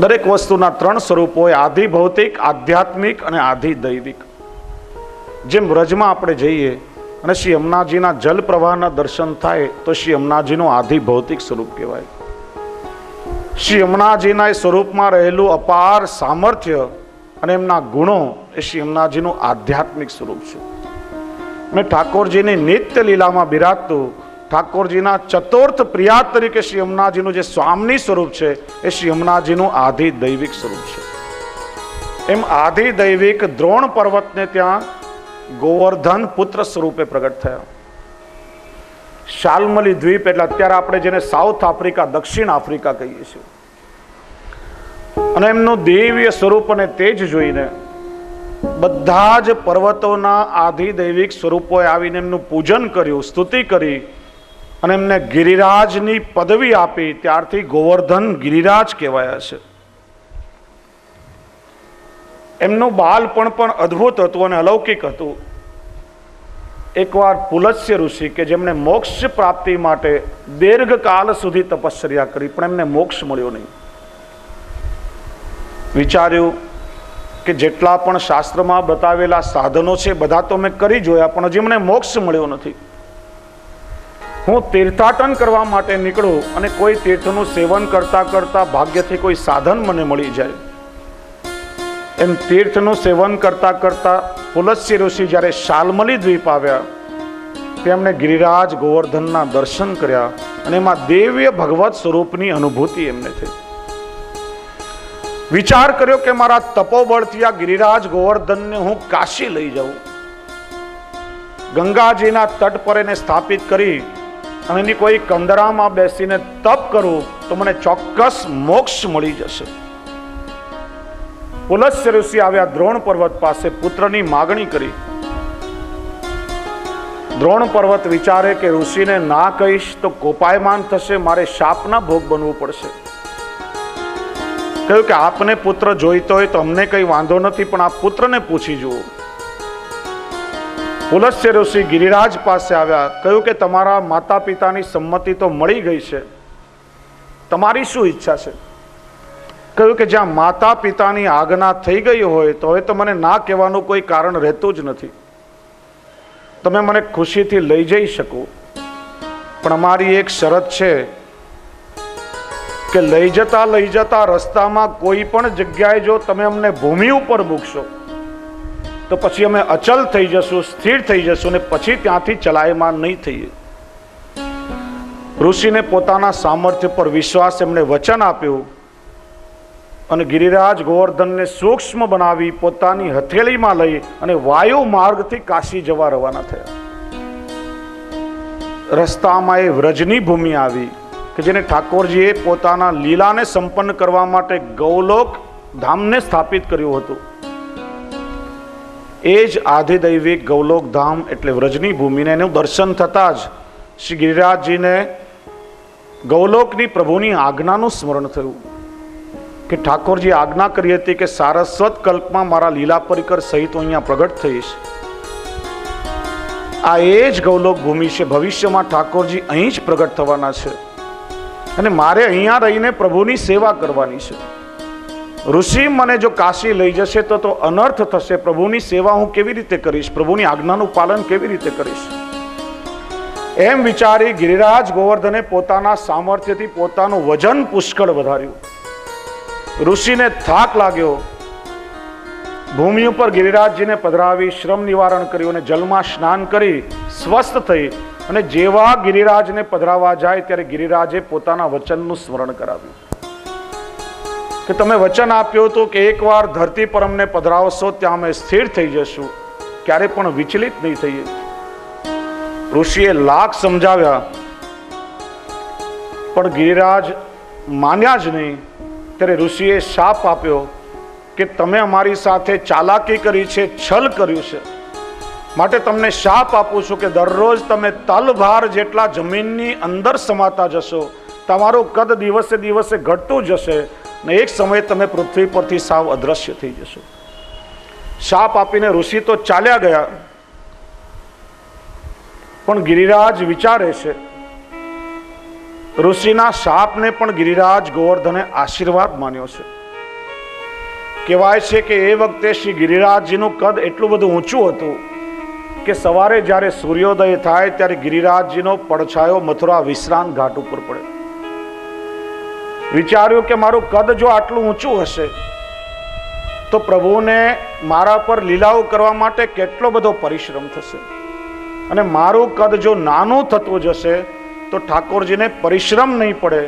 [SPEAKER 1] દરેક વસ્તુના 3 સ્વરૂપ હોય, આધિ ભૌતિક, આધ્યાત્મિક અને આધિ દૈવિક. જેમ વ્રજમાં આપણે જઈએ અને શ્રી યમુનાજીના જલ પ્રવાહના દર્શન થાય તો શ્રી યમુનાજીનું આધિ ભૌતિક સ્વરૂપ કહેવાય. શ્રી યમુનાજીના એ સ્વરૂપમાં રહેલું અપાર સામર્થ્ય અને એમના ગુણો એ શ્રી યમુનાજીનું આધ્યાત્મિક સ્વરૂપ છે. અને ઠાકોરજીની નિત્ય લીલામાં બિરાજતું ઠાકોરજીના ચતુર્થ પ્રિયા તરીકે શ્રી યમુનાજીનું જે સ્વામી સ્વરૂપ છે એ શ્રી યમુનાજીનું આધિ દૈવિક સ્વરૂપ છે. એમ આધિ દૈવિક દ્રોણ પર્વતને ત્યાં ગોવર્ધન પુત્ર સ્વરૂપે પ્રગટ થયા. શાલ્મલી દ્વીપ એટલે અત્યારે આપણે જેને સાઉથ આફ્રિકા, દક્ષિણ આફ્રિકા કહીએ છીએ. અને એમનું દિવ્ય સ્વરૂપ અને તેજ જોઈને બધા જ પર્વતોના આધિ દૈવિક સ્વરૂપોએ આવીને એમનું પૂજન કર્યું, સ્તુતિ કરી અને એમને ગિરિરાજની પદવી આપી. ત્યારથી ગોવર્ધન ગિરિરાજ કહેવાયા છે. એમનું બાળપણ પણ અદ્ભુત હતું અને અલૌકિક હતું. એકવાર પુલત્સ્ય ઋષિ કે જેમણે મોક્ષ પ્રાપ્તિ માટે દીર્ઘકાલ સુધી તપશ્ચર્યા કરી પણ એમને મોક્ષ મળ્યો નહીં. વિચાર્યું કે જેટલા પણ શાસ્ત્રમાં બતાવેલા સાધનો છે બધા તો મેં કરી જોયા પણ હજી મને મોક્ષ મળ્યો નથી. હું તીર્થાટન કરવા માટે નીકળું અને કોઈ તીર્થનું સેવન કરતા કરતા ભાગ્યથી કોઈ સાધન મને મળી જાય. એમ તીર્થનું સેવન કરતા કરતા પુલસ્ત્ય ઋષિ જ્યારે શાલ્મલી દ્વીપ આવ્યા, તેમણે ગિરિરાજ ગોવર્ધનના દર્શન કર્યા અને એમાં દિવ્ય ભગવત સ્વરૂપની અનુભૂતિ એમને થઈ. વિચાર કર્યો કે મારા તપોબળથી આ ગિરિરાજ ગોવર્ધનને હું કાશી લઈ જાઉં. ગંગાજીના તટ પર એને સ્થાપિત કરી અને એની કોઈ કંદરામાં બેસીને તપ કરું તો મને ચોક્કસ મોક્ષ મળી જશે. પુલસ્ત્ય ઋષિ આવ્યા દ્રોણ પર્વત પાસે, પુત્રની માગણી કરી. દ્રોણ પર્વત વિચારે કે ઋષિને ના કહીશ તો કોપાયમાન થશે, મારે શાપના ભોગ બનવું પડશે. કહ્યું કે આપને પુત્ર જોઈતો હોય તો અમને કઈ વાંધો નથી, પણ આપ પુત્રને પૂછી જુઓ. પુલસ્ત્ય ઋષિ ગિરિરાજ પાસે આવ્યા, કહ્યું કે તમારા માતા પિતાની સંમતિ તો મળી ગઈ છે, તમારી શું ઈચ્છા છે? કહ્યું કે જ્યાં માતા પિતાની આજ્ઞા થઈ ગઈ હોય તો હવે તો મને ના કહેવાનું કોઈ કારણ રહેતું જ નથી. તમે મને ખુશીથી લઈ જઈ શકો, પણ અમારી એક શરત છે કે લઈ જતા રસ્તામાં કોઈ પણ જગ્યાએ જો તમે અમને ભૂમિ ઉપર મૂકશો તો પછી અમે અચલ થઈ જશું, સ્થિર થઈ જશું ને પછી ત્યાંથી ચલાયમાન નહીં થઈએ. ઋષિને પોતાના સામર્થ્ય પર વિશ્વાસ એમણે વચન આપ્યું અને ગિરિરાજ ગોવર્ધનને સૂક્ષ્મ બનાવી પોતાની હથેળીમાં લઈ અને વાયુ માર્ગથી કાશી જવા રવાના થયા. રસ્તામાં એ વ્રજની ભૂમિ આવી કે જેને ઠાકોરજીએ પોતાના લીલાને સંપન્ન કરવા માટે ગૌલોક ધામને સ્થાપિત કર્યું હતું. એ જ આધિદૈવિક ગૌલોક ધામ એટલે વ્રજની ભૂમિને એનું દર્શન થતા જ શ્રી ગિરિરાજજીને ગૌલોકની પ્રભુની આજ્ઞાનું સ્મરણ થયું કે ઠાકોરજી આજ્ઞા કરી હતી કે સારસ્વત કલ્પમાં મારા લીલા પરિકર સહિત હું અહીંયા પ્રગટ થઈશ. આ એ જ ગૌલોક ભૂમિ છે, ભવિષ્યમાં ઠાકોરજી અહીં જ પ્રગટ થવાના છે અને મારે અહીંયા રહીને પ્રભુની સેવા કરવાની છે. ઋષિ મને જો કાશી લઈ જશે તો અનર્થ થશે. પ્રભુની સેવા હું કેવી રીતે કરીશ, પ્રભુની આજ્ઞાનું પાલન કેવી રીતે કરીશ? એમ વિચારી ગિરિરાજ ગોવર્ધને પોતાના સામર્થ્યથી પોતાનું વજન પુષ્કળ વધાર્યું. ઋષિને થાક લાગ્યો. ભૂમિ ઉપર ગિરિરાજજીને પધરાવી શ્રમ નિવારણ કર્યું અને જલમાં સ્નાન કરી સ્વસ્થ થઈ અને જેવા ગિરિરાજને પધરાવા જાય ત્યારે ગિરિરાજે પોતાના વચનનું સ્મરણ કરાવ્યું કે તમે વચન આપ્યું હતું કે એકવાર ધરતી પર અમને પધરાવશો ત્યાં અમે સ્થિર થઈ જશું, ક્યારે પણ વિચલિત નહીં થઈએ. ઋષિએ લાખ સમજાવ્યા પણ ગિરિરાજ માન્યા જ નહીં. ત્યારે ઋષિએ શાપ આપ્યો કે તમે અમારી સાથે ચાલાકી કરી છે, છલ કર્યું છે, માટે તમને શાપ આપું છું કે દરરોજ તમે તલભાર જેટલા જમીનની અંદર સમાતા જશો, તમારું કદ દિવસે દિવસે ઘટતું જશે ને એક સમયે તમે પૃથ્વી પરથી સાવ અદ્રશ્ય થઈ જશો. શાપ આપીને ઋષિ તો ચાલ્યા ગયા, પણ ગિરિરાજ વિચારે છે. ઋષિના શાપને પણ ગિરિરાજ ગોવર્ધને આશીર્વાદ માન્યો છે. કહેવાય છે કે એ વખતે શ્રી ગિરિરાજજીનું કદ એટલું બધું ઊંચું હતું કે સવારે જ્યારે સૂર્યોદય થાય ત્યારે ગિરિરાજજીનો પડછાયો મથુરા વિશ્રામ ઘાટ ઉપર પડે. વિચાર્યું કે મારું કદ જો આટલું ઊંચું હશે તો પ્રભુને મારા પર લીલાઓ કરવા માટે કેટલો બધો પરિશ્રમ થશે, અને મારું કદ જો નાનું થતું જશે તો ઠાકોરજીને પરિશ્રમ નહીં પડે.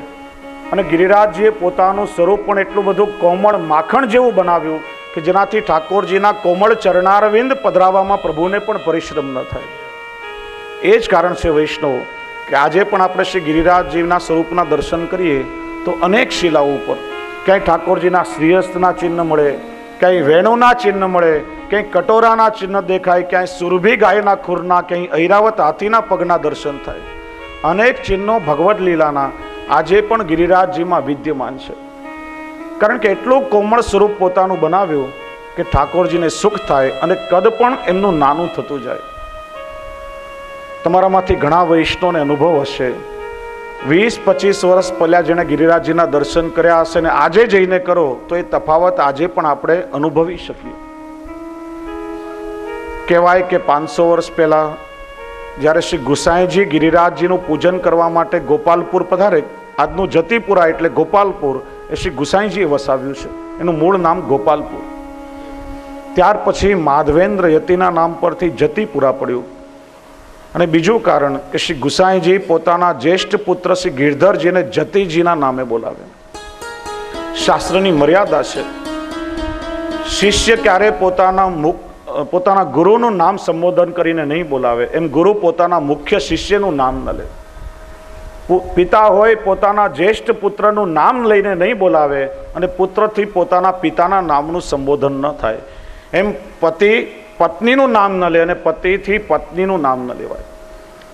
[SPEAKER 1] અને ગિરિરાજજીએ પોતાનું સ્વરૂપ પણ એટલું બધું કોમળ માખણ જેવું બનાવ્યું કે જેનાથી ઠાકોરજીના કોમળ ચરણારવિંદ પધરાવવામાં પ્રભુને પણ પરિશ્રમ ન થાય. એ જ કારણ છે વૈષ્ણવ કે આજે પણ આપણે શ્રી ગિરિરાજજીના સ્વરૂપના દર્શન કરીએ તો અનેક શિલાઓ ઉપર ક્યાંય ઠાકોરજીના શ્રીહસ્તના ચિહ્ન મળે, ક્યાંય વેણુના ચિહ્ન મળે, ક્યાંય કટોરાના ચિહ્ન દેખાય, ક્યાંય સુરભી ગાયના ખુરના, ક્યાંય ઐરાવત હાથીના પગના દર્શન થાય. અનેક ચિહ્નો ભગવદ લીલાના આજે પણ ગિરિરાજજીમાં વિદ્યમાન છે. કારણ કે એટલું કોમળ સ્વરૂપ પોતાનું બનાવ્યું કે ઠાકોરજીને સુખ થાય અને કદ પણ એમનું નાનું થતું જાય. તમારામાંથી ઘણા વૈષ્ણવને અનુભવ હશે, 20-25 વર્ષ પહેલા જેણે ગિરિરાજજીના દર્શન કર્યા હશે ને આજે જઈને કરો તો એ તફાવત આજે પણ આપણે અનુભવી શકીએ. કહેવાય કે 500 વર્ષ પહેલા જ્યારે શ્રી ગુસાઈજી ગિરિરાજજીનું પૂજન કરવા માટે ગોપાલપુર પધારે, આજનું જતીપુરા એટલે ગોપાલપુર એ શ્રી ગુસાઈજીએ વસાવ્યું છે. એનું મૂળ નામ ગોપાલપુર. ત્યાર પછી માધવેન્દ્ર યતિના નામ પરથી જતીપુરા પડ્યું. અને બીજું કારણ કે શ્રી ગુસાઈજી પોતાના જ્યેષ્ઠ પુત્ર શ્રી ગિરધરજીને જતીજીના નામે બોલાવે. શાસ્ત્રની મર્યાદા છે, શિષ્ય ક્યારે પોતાના ગુરુનું નામ સંબોધન કરીને નહીં બોલાવે, એમ ગુરુ પોતાના મુખ્ય શિષ્યનું નામ ન લે. પિતા હોય પોતાના જ્યેષ્ઠ પુત્રનું નામ લઈને નહીં બોલાવે અને પુત્રથી પોતાના પિતાના નામનું સંબોધન ન થાય. એમ પતિ પત્નીનું નામ ન લે અને પતિથી પત્નીનું નામ ન લેવાય.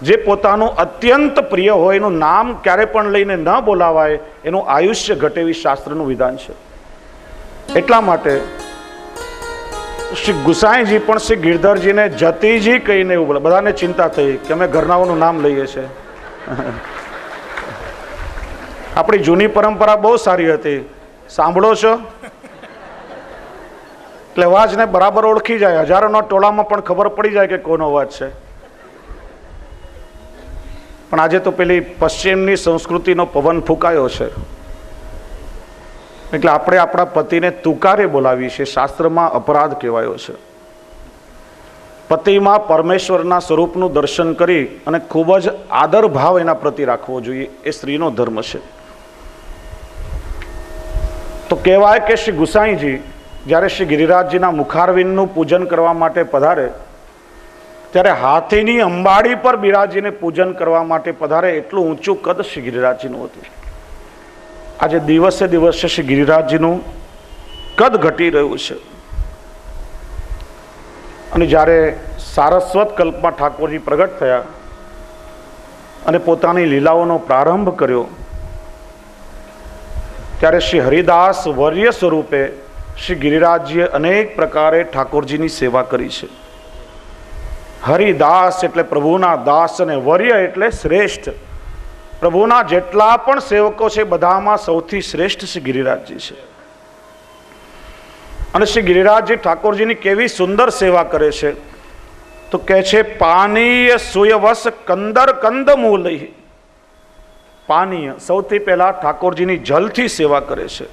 [SPEAKER 1] જે પોતાનું અત્યંત પ્રિય હોય એનું નામ ક્યારે પણ લઈને ન બોલાવાય, એનું આયુષ્ય ઘટે એવી શાસ્ત્રનું વિધાન છે. એટલા માટે શ્રી ગુસાઈજી પણ શ્રી ગિરધરજીને જતીજી કહીને એવું બોલે. બધાને ચિંતા થઈ કે અમે ઘરનાઓનું નામ લઈએ છીએ. આપણી જૂની પરંપરા બહુ સારી હતી, સાંભળો છો એટલે અવાજને બરાબર ઓળખી જાય. હજારોના ટોળામાં પણ ખબર પડી જાય કે કોનો અવાજ છે. પણ આજે તો પેલી પશ્ચિમની સંસ્કૃતિનો પવન ફૂંકાયો છે, એટલે આપણે આપણા પતિને તુકારે બોલાવીએ છીએ. શાસ્ત્રમાં અપરાધ કહેવાયો છે. પતિમાં પરમેશ્વરના સ્વરૂપનું દર્શન કરી અને ખૂબ જ આદર ભાવ એના પ્રતિ રાખવો જોઈએ, એ સ્ત્રીનો ધર્મ છે. તો કહેવાય કે શ્રી ગુસાઈજી જ્યારે શ્રી ગિરિરાજજીના મુખારવિંદનું પૂજન કરવા માટે પધારે, ત્યારે હાથીની અંબાડી પર બિરાજીને પૂજન કરવા માટે પધારે. એટલું ઊંચું કદ શ્રી ગિરિરાજજીનું હતું. આજે દિવસે દિવસે શ્રી ગિરિરાજજીનું કદ ઘટી રહ્યું છે. અને જ્યારે સારસ્વત કલ્પમાં ઠાકોરજી પ્રગટ થયા અને પોતાની લીલાઓનો પ્રારંભ કર્યો, ત્યારે શ્રી હરિદાસ વર્ય સ્વરૂપે શ્રી ગિરિરાજજીએ અનેક પ્રકારે ઠાકોરજીની સેવા કરી છે. હરિદાસ એટલે પ્રભુના દાસ અને વર્ય એટલે શ્રેષ્ઠ. પ્રભુના જેટલા પણ સેવકો છે બધામાં સૌથી શ્રેષ્ઠ શ્રી ગિરિરાજજી છે. અને શ્રી ગિરિરાજજી ઠાકોરજીની કેવી સુંદર સેવા કરે છે તો કહે છે, પાનીય સુયવસ કંદર કંદ મૂલઈ. પાનીય સૌથી પહેલા ઠાકોરજીની જલથી સેવા કરે છે.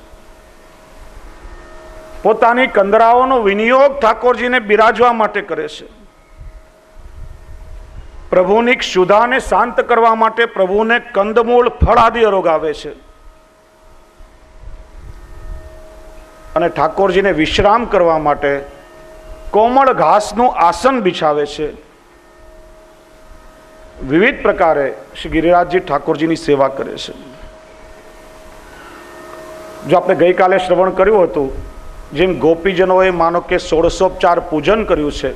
[SPEAKER 1] પોતાની કંદરાઓનો વિનિયોગ ઠાકોરજીને બિરાજવા માટે કરે છે. પ્રભુની ક્ષુધાને શાંત કરવા માટે પ્રભુને કંદમૂળ ફળ આદિ અરોગાવે છે. અને ઠાકોરજીને વિશ્રામ કરવા માટે કોમળ ઘાસનું આસન બિછાવે છે. વિવિધ પ્રકારે શ્રી ગિરિરાજજી ઠાકોરજીની સેવા કરે છે. જો આપણે ગઈકાલે શ્રવણ કર્યું હતું, જેમ ગોપીજનોએ માનો કે 16ઉપચાર પૂજન કર્યું છે,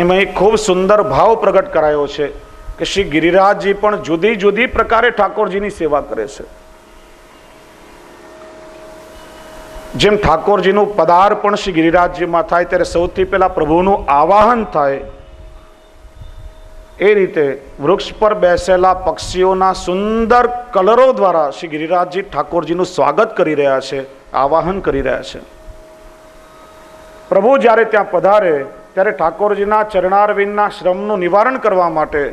[SPEAKER 1] એમાં એક ખૂબ સુંદર ભાવ પ્રગટ કરાયો છે કે શ્રી ગિરિરાજજી પણ જુદી જુદી પ્રકારે ઠાકોરજીની સેવા કરે છે. જેમ ઠાકોરજીનું પદાર્પણ શ્રી ગિરિરાજજીમાં થાય ત્યારે સૌથી પહેલા પ્રભુનું આવાહન થાય, એ રીતે વૃક્ષ પર બેસેલા પક્ષીઓના સુંદર કલરો દ્વારા શ્રી ગિરિરાજજી ઠાકોરજીનું સ્વાગત કરી રહ્યા છે, આવાહન કરી રહ્યા છે. પ્રભુ જ્યારે ત્યાં પધારે ત્યારે ઠાકોરજીના ચરણારવિંદના શ્રમનું નિવારણ કરવા માટે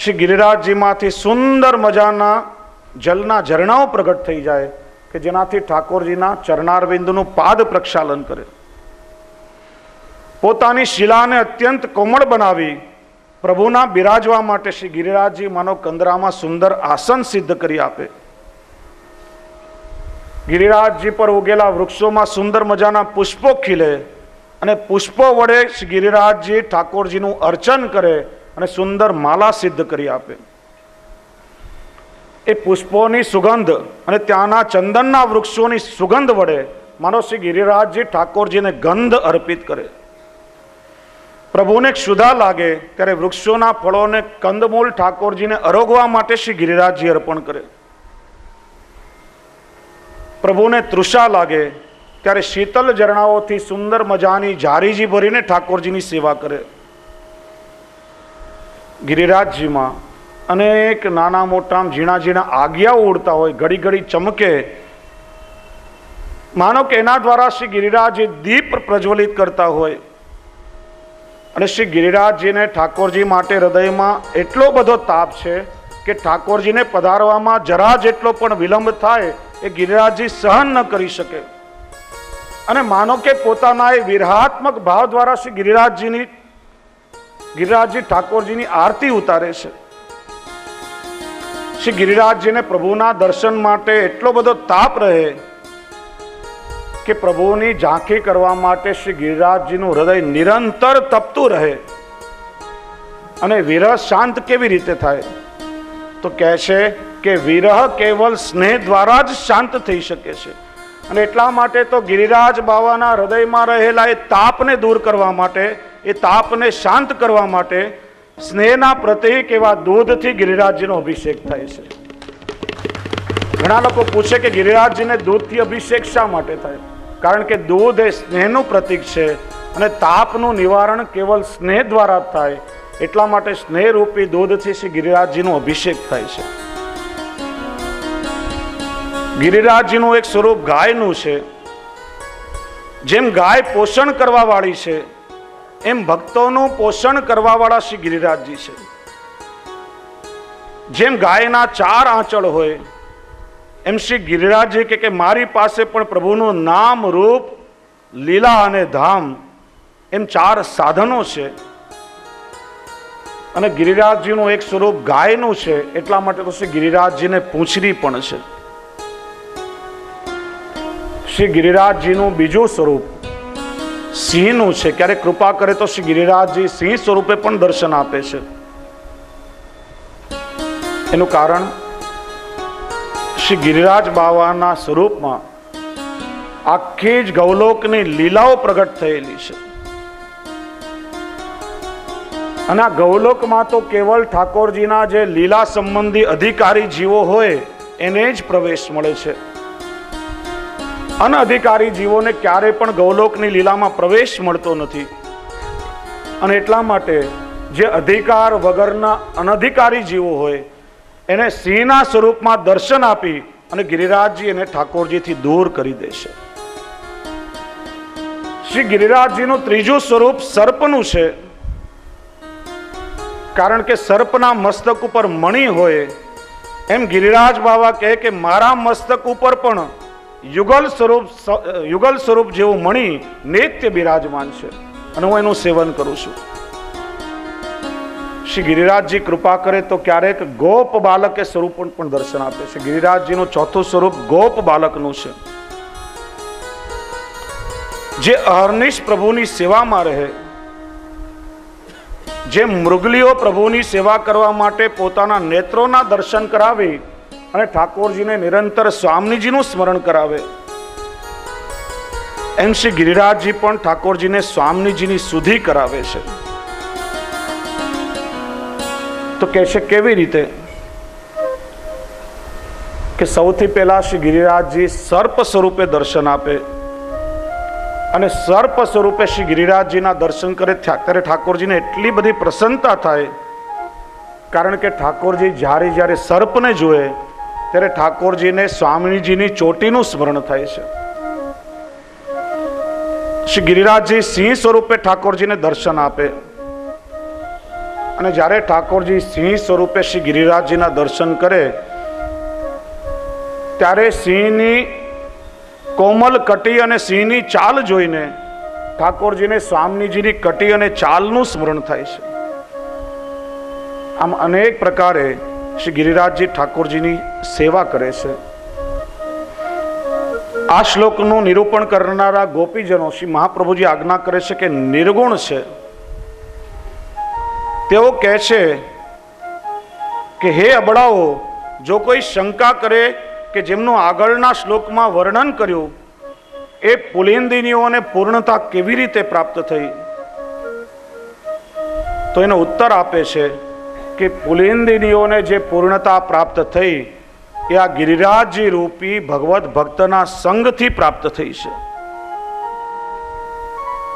[SPEAKER 1] શ્રી ગિરિરાજજીમાંથી સુંદર મજાના જલના ઝરણાઓ પ્રગટ થઈ જાય કે જેનાથી ઠાકોરજીના ચરણારવિંદનું પાદ પ્રક્ષાલન કરે. પોતાની શિલાને અત્યંત કોમળ બનાવી પ્રભુના બિરાજવા માટે શ્રી ગિરિરાજજી માનો કંદરામાં સુંદર આસન સિદ્ધ કરી આપે. ગિરિરાજજી પર ઉગેલા વૃક્ષોમાં સુંદર મજાના પુષ્પો ખીલે અને પુષ્પો વડે શ્રી ગિરિરાજજી ઠાકોરજીનું અર્ચન કરે અને સુંદર માલા સિદ્ધ કરી આપે. એ પુષ્પોની સુગંધ અને ત્યાંના ચંદનના વૃક્ષોની સુગંધ વડે માનો શ્રી ગિરિરાજજી ઠાકોરજીને ગંધ અર્પિત કરે. પ્રભુને ક્ષુધા લાગે ત્યારે વૃક્ષોના ફળોને કંદમૂળ ઠાકોરજીને અરોગવા માટે શ્રી ગિરિરાજજી અર્પણ કરે. પ્રભુને તૃષા લાગે ત્યારે શીતલ ઝરણાઓથી સુંદર મજાની જારીજી ભરીને ઠાકોરજીની સેવા કરે. ગિરિરાજજીમાં અનેક નાના મોટા ઝીણા ઝીણા આગિયાઓ ઉડતા હોય, ઘડી ઘડી ચમકે. માનો કે એના દ્વારા શ્રી ગિરિરાજજી દીપ પ્રજ્વલિત કરતા હોય. અને શ્રી ગિરિરાજજીને ઠાકોરજી માટે હૃદયમાં એટલો બધો તાપ છે કે ઠાકોરજીને પધારવામાં જરા જેટલો પણ વિલંબ થાય એ ગિરિરાજજી સહન ન કરી શકે. અને માનો કે પોતાના એ વિરહાત્મક ભાવ દ્વારા શ્રી ગિરિરાજજી ઠાકોરજીની આરતી ઉતારે છે. શ્રી ગિરિરાજજીને પ્રભુના દર્શન માટે એટલો બધો તાપ રહે કે પ્રભુની ઝાંખી કરવા માટે શ્રી ગિરિરાજજીનું હૃદય નિરંતર તપતું રહે. અને વિરહ શાંત કેવી રીતે થાય? તો કહે છે કે વિરહ કેવલ સ્નેહ દ્વારા જ શાંત થઈ શકે છે. અને એટલા માટે તો ગિરિરાજ બાવાના હૃદયમાં રહેલા એ તાપને દૂર કરવા માટે, એ તાપને શાંત કરવા માટે સ્નેહના પ્રતીક એવા દૂધથી ગિરિરાજજીનો અભિષેક થાય છે. ઘણા લોકો પૂછે કે ગિરિરાજજીને દૂધથી અભિષેક શા માટે થાય? કારણ કે દૂધ એ સ્નેહનું પ્રતીક છે અને તાપનું નિવારણ કેવલ સ્નેહ દ્વારા જ થાય. એટલા માટે સ્નેહરૂપી દૂધથી શ્રી ગિરિરાજજીનો અભિષેક થાય છે. ગિરિરાજજીનું એક સ્વરૂપ ગાયનું છે. જેમ ગાય પોષણ કરવા વાળી છે, એમ ભક્તોનું પોષણ કરવા વાળા શ્રી ગિરિરાજજી છે. જેમ ગાયના 4 આંચળ હોય, એમ શ્રી ગિરિરાજજી કે મારી પાસે પણ પ્રભુનું નામ, રૂપ, લીલા અને ધામ એમ 4 સાધનો છે. અને ગિરિરાજજીનું એક સ્વરૂપ ગાયનું છે, એટલા માટે તો શ્રી ગિરિરાજજીને પૂંછડી પણ છે. શ્રી ગિરિરાજજીનું બીજું સ્વરૂપ સિંહનું છે. ક્યારેક કૃપા કરે તો શ્રી ગિરિરાજજી સિંહ સ્વરૂપે પણ દર્શન આપે છે. એનું કારણ શ્રી ગિરિરાજ બાવાના સ્વરૂપમાં આખી જ ગૌલોકની લીલાઓ પ્રગટ થયેલી છે. અને આ ગૌલોકમાં તો કેવલ ઠાકોરજીના જે લીલા સંબંધી અધિકારી જીવો હોય એને જ પ્રવેશ મળે છે. અનઅધિકારી જીવોને ક્યારે પણ ગૌલોકની લીલામાં પ્રવેશ મળતો નથી. અને એટલા માટે જે અધિકાર વગરના અનધિકારી જીવો હોય એને સિંહના સ્વરૂપમાં દર્શન આપી અને ગિરિરાજજી એને ઠાકોરજીથી દૂર કરી દેશે. શ્રી ગિરિરાજજીનું ત્રીજું સ્વરૂપ સર્પનું છે. કારણ કે સર્પના મસ્તક ઉપર મણિ હોય, એમ ગિરિરાજ બાવા કહે કે મારા મસ્તક ઉપર પણ યુગલ સ્વરૂપ જેવું મણિ નિત્ય બિરાજમાન છે અને હું એનું સેવન કરું છું. શ્રી ગિરિરાજજી કૃપા કરે તો ક્યારેક ગોપ બાલકે સ્વરૂપ પણ દર્શન આપે છે. ગિરિરાજજીનું ચોથું સ્વરૂપ ગોપ બાલકનું છે. જે અહર્નિશ પ્રભુની સેવામાં રહે, જે મૃગલીઓ પ્રભુની સેવા કરવા માટે પોતાના નેત્રોના દર્શન કરાવી અને ઠાકોરજીને નિરંતર સ્વામીજીનું સ્મરણ કરાવે, એમ શ્રી ગિરિરાજજી પણ ઠાકોરજીને સ્વામીજીની સુધી કરાવે છે. તો કહે છે કેવી રીતે? કે સૌથી પહેલા શ્રી ગિરિરાજજી સર્પ સ્વરૂપે દર્શન આપે અને સર્પ સ્વરૂપે શ્રી ગિરિરાજજીના દર્શન કરે ત્યારે ઠાકોરજીને એટલી બધી પ્રસન્નતા થાય. કારણ કે ઠાકોરજી જ્યારે સર્પને જુએ ત્યારે ઠાકોરજીને સ્વામીજીની ચોટીનું સ્મરણ થાય છે. શ્રી ગિરિરાજજી સિંહ સ્વરૂપે ઠાકોરજીને દર્શન આપે અને જ્યારે ઠાકોરજી સિંહ સ્વરૂપે શ્રી ગિરિરાજજીના દર્શન કરે ત્યારે સિંહની કોમલ કટી અને સિંહની ચાલ જોઈને ઠાકોરજીને સ્વામીજીની કટી અને ચાલનું સ્મરણ થાય છે. આમ અનેક પ્રકારે શ્રી ગિરિરાજજી ઠાકોરજીની સેવા કરે છે. આ શ્લોકનું નિરૂપણ કરનારા ગોપીજનો શ્રી મહાપ્રભુજી આજ્ઞા કરે છે કે નિર્ગુણ છે. તેઓ કહે છે કે હે અબળાઓ, જો કોઈ શંકા કરે કે જેમનું આગળના શ્લોકમાં વર્ણન કર્યું એ પુલિંદિનીઓને પૂર્ણતા કેવી રીતે પ્રાપ્ત થઈ, તો એનો ઉત્તર આપે છે કે પુલિંદિનીઓને જે પૂર્ણતા પ્રાપ્ત થઈ એ આ ગિરિરાજજી રૂપી ભગવત ભક્તના સંગથી પ્રાપ્ત થઈ છે.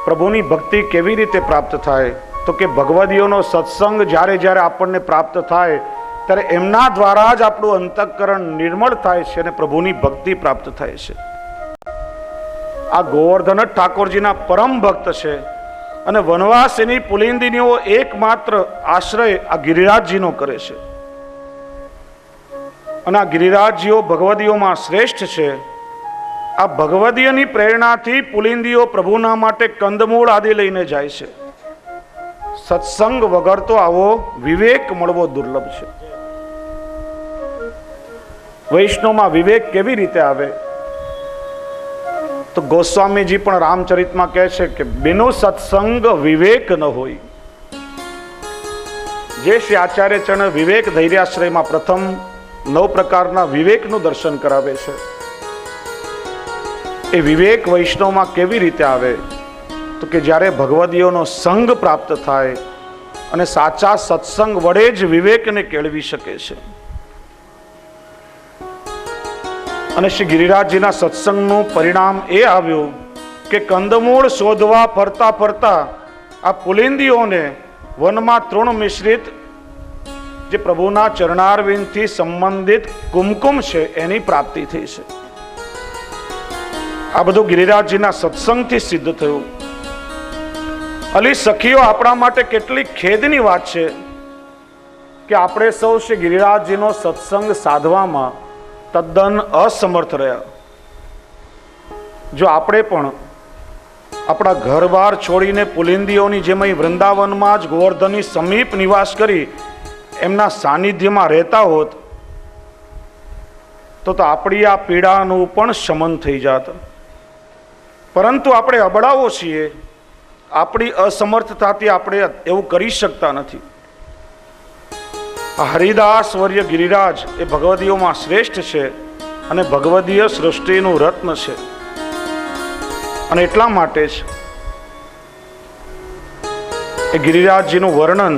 [SPEAKER 1] પ્રભુની ભક્તિ કેવી રીતે પ્રાપ્ત થાય? તો કે ભગવદીઓનો સત્સંગ જ્યારે આપણને પ્રાપ્ત થાય ત્યારે એમના દ્વારા જ આપણું અંતઃકરણ નિર્મળ થાય છે અને પ્રભુની ભક્તિ પ્રાપ્ત થાય છે. આ ગોવર્ધન ઠાકોરજીના પરમ ભક્ત છે અને વનવાસિની પુલિંદિનીઓ એકમાત્ર આશ્રય આ ગિરિરાજજીનો કરે છે. અને આ ગિરિરાજજીઓ ભગવદીઓમાં શ્રેષ્ઠ છે. આ ભગવદીયની પ્રેરણાથી પુલિંદીઓ પ્રભુના માટે કંદમૂળ આદિ લઈને જાય છે. સત્સંગ વગર તો આવો વિવેક મળવો દુર્લભ છે. વૈષ્ણવમાં વિવેક કેવી રીતે આવે? તો ગોસ્વામીજી પણ રામચરિતમાં કહે છે કે બિનો સત્સંગ વિવેક ન હોય. જે શ્રી આચાર્ય ચરણ વિવેક ધૈર્યાશ્રયમાં પ્રથમ 9 પ્રકારના વિવેકનું દર્શન કરાવે છે, એ વિવેક વૈષ્ણવમાં કેવી રીતે આવે? તો કે જ્યારે ભગવદીઓનો સંગ પ્રાપ્ત થાય અને સાચા સત્સંગ વડે જ વિવેકને કેળવી શકે છે. અને શ્રી ગિરિરાજજીના સત્સંગનું પરિણામ એ આવ્યું કે કંદમૂળ શોધવા ફરતા ફરતા આ પુલિંદીઓને વનમાં તૃણ મિશ્રિત જે પ્રભુના ચરણારવિંદથી સંબંધિત કુમકુમ છે એની પ્રાપ્તિ થઈ છે. આ બધું ગિરિરાજજીના સત્સંગથી સિદ્ધ થયું. અલી સખીઓ, આપણા માટે કેટલી ખેદની વાત છે કે આપણે સૌ શ્રી ગિરિરાજજીનો સત્સંગ સાધવામાં તદ્દન અસમર્થ રહ્યા. જો આપણે પણ આપણા ઘર-બાર છોડીને પુલિંદીઓની જેમ અહીં વૃંદાવનમાં જ ગોવર્ધનની સમીપ નિવાસ કરી એમના સાનિધ્યમાં રહેતા હોત તો આપણી આ પીડાનું પણ શમન થઈ જાત. પરંતુ આપણે અબળાઓ છીએ. આપણી અસમર્થતાથી આપણે એવું કરી શકતા નથી. હરિદાસ વર્ય ગિરિરાજ એ ભગવદીઓમાં શ્રેષ્ઠ છે અને ભગવદીય સૃષ્ટિનું રત્ન છે. અને એટલા માટે જ એ ગિરિરાજજીનું વર્ણન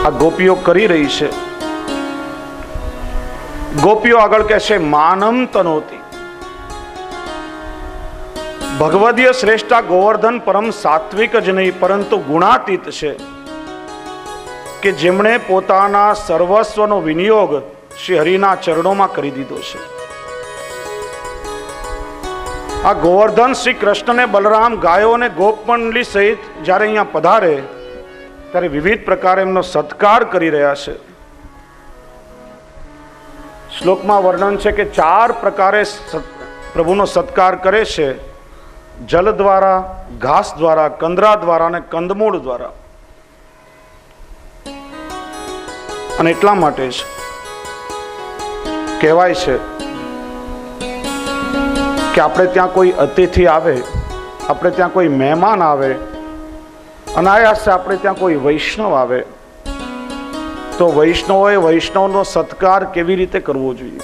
[SPEAKER 1] આ ગોપીઓ કરી રહી છે. ગોપીઓ આગળ કહે છે માનમ તનોતી. ભગવદીય શ્રેષ્ઠા ગોવર્ધન પરમ સાત્વિક જ નહીં પરંતુ ગુણાતીત છે કે જેમણે પોતાના સર્વસ્વનો વિનિયોગ શ્રી હરિના ચરણોમાં કરી દીધો છે. આ ગોવર્ધન શ્રી કૃષ્ણને બલરામ ગાયો અને ગોપમંડલી સહિત જ્યારે અહીંયા પધારે ત્યારે વિવિધ પ્રકારે એમનો સત્કાર કરી રહ્યા છે. શ્લોકમાં વર્ણન છે કે 4 પ્રકારે પ્રભુનો સત્કાર કરે છે: જલ દ્વારા, ઘાસ દ્વારા, કંદરા દ્વારા અને કંદમૂળ દ્વારા. અને એટલા માટે જ કહેવાય છે કે આપણે ત્યાં કોઈ અતિથિ આવે, આપણે ત્યાં કોઈ મહેમાન આવે, અનાયાસે આપણે ત્યાં કોઈ વૈષ્ણવ આવે તો વૈષ્ણવોએ વૈષ્ણવનો સત્કાર કેવી રીતે કરવો જોઈએ?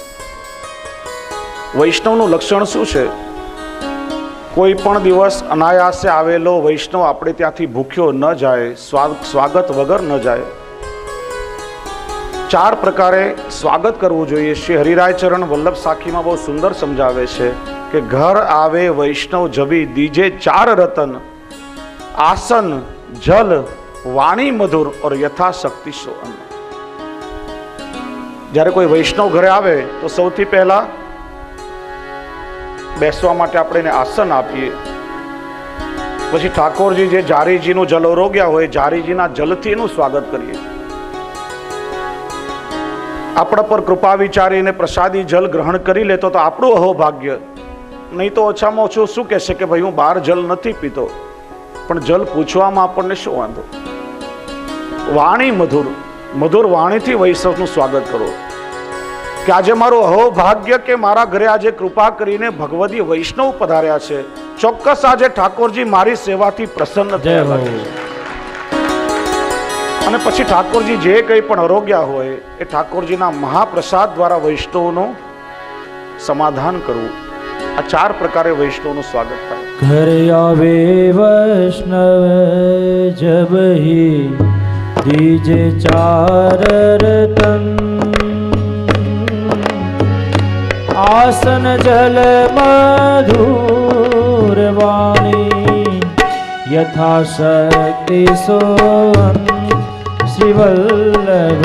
[SPEAKER 1] વૈષ્ણવનું લક્ષણ શું છે? કોઈ પણ દિવસ અનાયાસે આવેલો વૈષ્ણવ આપણે ત્યાંથી ભૂખ્યો ન જાય, સ્વાગત વગર ન જાય. 4 પ્રકારે સ્વાગત કરવું જોઈએ. શ્રી હરિરાય ચરણ વલ્લભ સાખીમાં બહુ સુંદર સમજાવે છે કે ઘર આવે વૈષ્ણવ જબી દીજે 4 રતન, આસન, જલ, વાણી મધુર और યથાશક્તિ સોઅન્ન. જ્યારે કોઈ વૈષ્ણવ ઘરે આવે તો સૌથી પહેલા બેસવા માટે આપણે એને આસન આપીએ. પછી ઠાકોરજી જે જારીજીનું જલ ઓરોગ્યા હોય, જારીજીના જલથી એનું સ્વાગત કરીએ. આપણા પર કૃપા વિચારીને પ્રસાદી જલ ગ્રહણ કરી લેતો તો આપણું અહોભાગ્ય. નહીં તો ઓછામાં ઓછું શું કહેશે કે ભાઈ હું બહાર જલ નથી પીતો, પણ જલ પૂછવામાં આપણને શું વાંધો? વાણી મધુર, મધુર વાણીથી વૈષ્ણવનું સ્વાગત કરો કે આજે મારું અહોભાગ્ય કે મારા ઘરે આજે કૃપા કરીને ભગવદી વૈષ્ણવ પધાર્યા છે. ચોક્કસ આજે ઠાકોરજી મારી સેવાથી પ્રસન્ન થયા છે. અને પછી ઠાકોરજી જે કંઈ પણ આરોગ્યા હોય એ ઠાકોરજીના મહાપ્રસાદ દ્વારા વૈષ્ણવનું સમાધાન કરવું. આ 4 પ્રકારે વૈષ્ણવનું સ્વાગત થાય.
[SPEAKER 3] घर आवे वैष्णव जब ही दीजे 4 रतन, आसन जल मधुर वाणी यथाशक्ति सोअन. श्री वल्लभ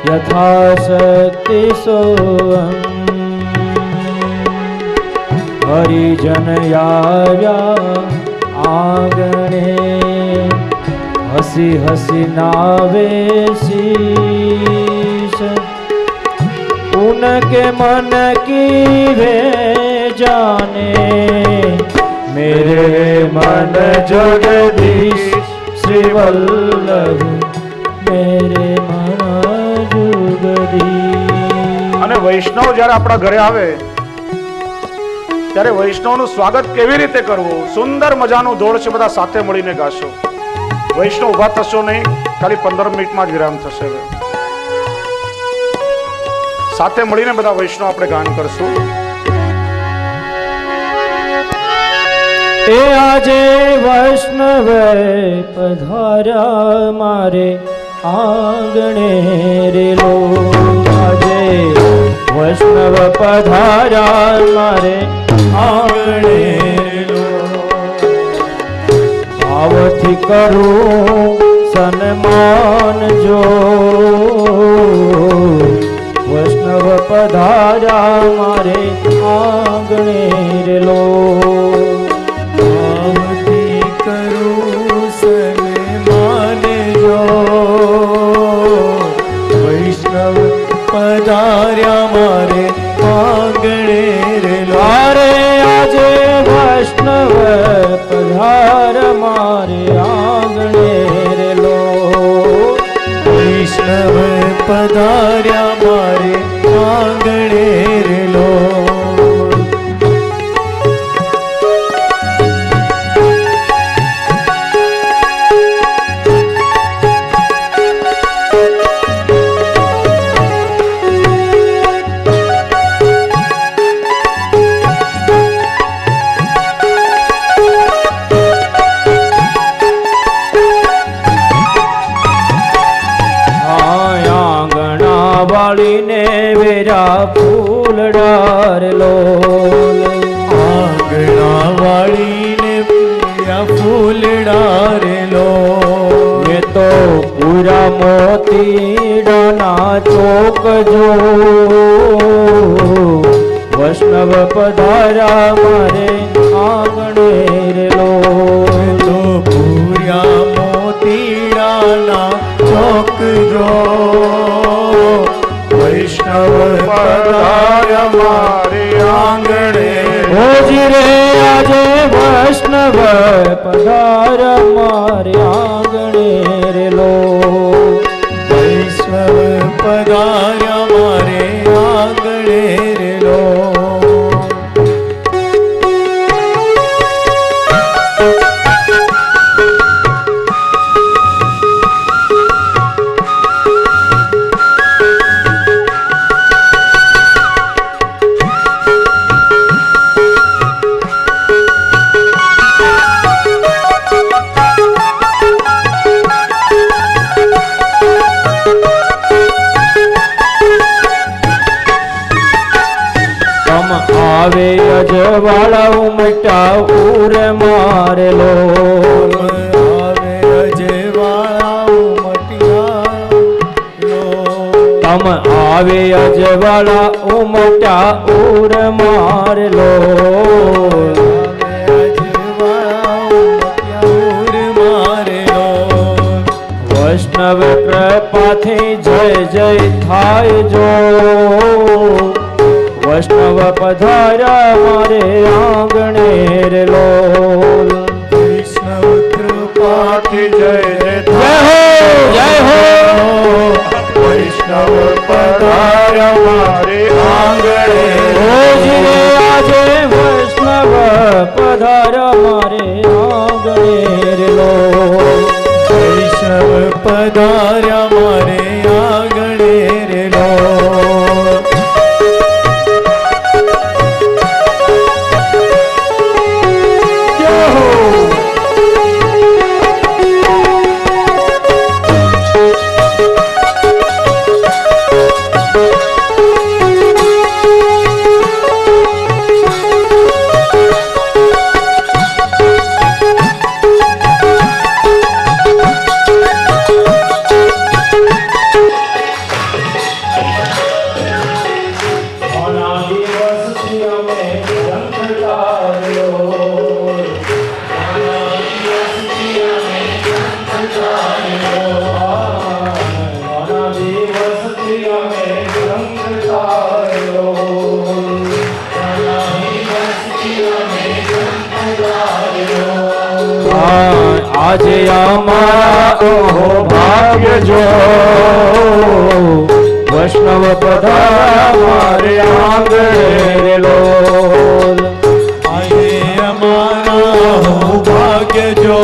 [SPEAKER 3] यथाशक्ति सोअन. હરિજન આવ્યા આંગણે હસી હસી નાવે શીશ उनके मन की वे जाने मेरे मन जगदीश श्री वल्लभ मेरे मन जगदीश।
[SPEAKER 1] અને વૈષ્ણવ જ્યારે આપણા ઘરે આવે ત્યારે વૈષ્ણવનું સ્વાગત કેવી રીતે કરવું, સુંદર મજાનું ધોળ છે, બધા સાથે મળીને ગાશો. વૈષ્ણવ ઉભા થશો નહીં, ખાલી 15 મિનિટમાં જ વિરામ થશે. સાથે મળીને બધા વૈષ્ણવ આપણે ગાન કરશું.
[SPEAKER 3] એ આજે વૈષ્ણવ પધાર્યા મારે આંગણે રે લો, આજે વૈષ્ણવ પધાર્યા મારે આંગણે રે લો, ભાવથી કરું સન્માન જો વૈષ્ણવ પધાર્યા મારે આંગણે રે લો, ભાવથી કરું સન્માન જો વૈષ્ણવ પધાર્યા મારે આંગણે રે લો, અરે આજે વૈષ્ણવ પધાર મારે આંગણે રે લો, વૈષ્ણવ પધાર્યા મારે આંગણે રે લો. વાળીને વેરા ફૂલડાર લો, આંગણા વાળીને વેરા ફૂલડાર લો, મેં તો પૂરા મોતીડાના ચોક જો વૈષ્ણવ પધાર્યા મારે આંગણે રે લો, તો પૂરા મોતીડાના ચોક જો વૈષ્ણવ પધાર્યા મારે આંગણે, હોજી રે આજે વૈષ્ણવ પધાર્યા મારે આંગણે રે લો, વૈષ્ણવ પધાર્યા મારે આંગણે રે લો. આવે અજવાળા ઉમટા ઉર મારે લો, આવે અજવાળા ઉમટ્યા લો, તમ આવે અજવાળા ઉમટા ઉર મારે લો, વૈષ્ણવ કૃપાથી જય જય થાય જો વૈષ્ણવ પધાર્યા મારે આંગણે રે લો, વૈષ્ણવ કૃપાથી જય જય જય હો વૈષ્ણવ પધાર્યા મારે આંગણે, હોજી આજે વૈષ્ણવ પધાર્યા મારે આંગણે રે લો, વૈષ્ણવ પધાર્યા મારે આંગણે રે લો. આજે અમારા ઓહો ભાગ્ય જો વૈષ્ણવ પધાર્યા મારે આંગણે લોલ.
[SPEAKER 2] આજે અમારા ભાગ્ય જો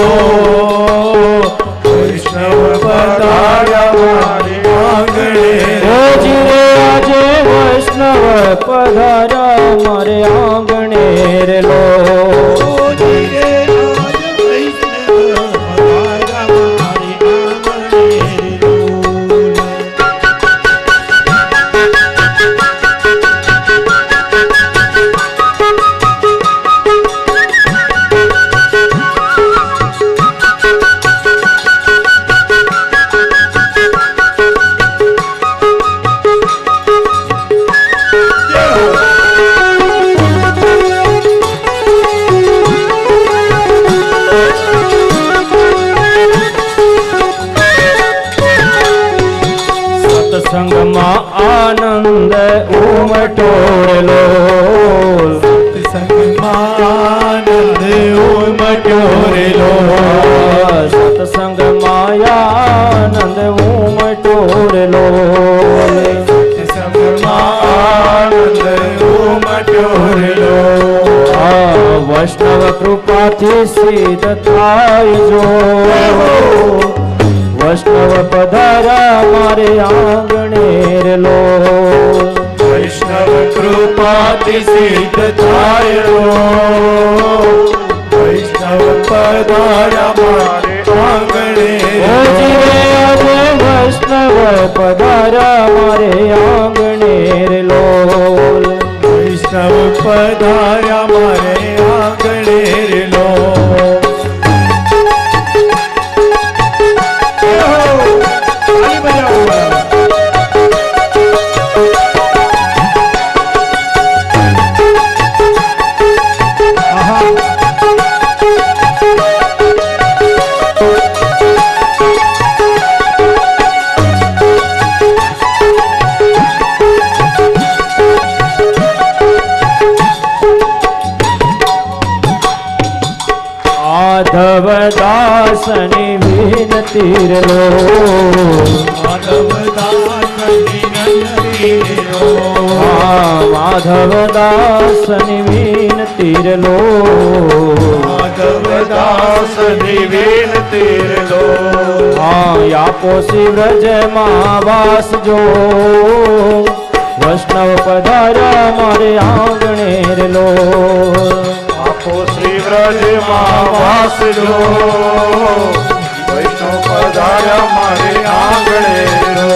[SPEAKER 2] વૈષ્ણવ પધાર્યા મારે આંગણે.
[SPEAKER 3] રોજી રે આજે વૈષ્ણવ પધાર્યા મારે આંગણે રે લોલ. સત્સંગમાં આનંદ ઉમટોળલો.
[SPEAKER 2] સત્સંગમાં આનંદ ઉમટ્યો.
[SPEAKER 3] સત્સંગમાં આનંદ ઉમટોળલો.
[SPEAKER 2] સત્સંગમાં આનંદ ઉમટ્યો.
[SPEAKER 3] વૈષ્ણવ કૃપાથી સિદ્ધ થાય જો વૈષ્ણવ પધાર્યા મારે આંગણે રે લોલ.
[SPEAKER 2] વૈષ્ણવ કૃપાથી સિદ્ધ થાય. વૈષ્ણવ પધાર્યા મારે આંગણે.
[SPEAKER 3] આજે વૈષ્ણવ પધાર્યા મારે આંગણે રે લોલ.
[SPEAKER 2] વૈષ્ણવ પધાર્યા મારે આંગણે રે લોલ.
[SPEAKER 3] માધવદાસની વિનતી રે લોલ. માધવદાસની વિનતી રે લોલ.
[SPEAKER 2] માધવદાસની વિનતી રે લોલ.
[SPEAKER 3] આપો શ્રી વ્રજમાં વાસ જો વૈષ્ણવ પધાર્યા મારે આંગણે રે લોલ.
[SPEAKER 2] આપો શ્રી વ્રજમાં વાસ જો વૈષ્ણવ પધાર્યા મારે આંગણે રો.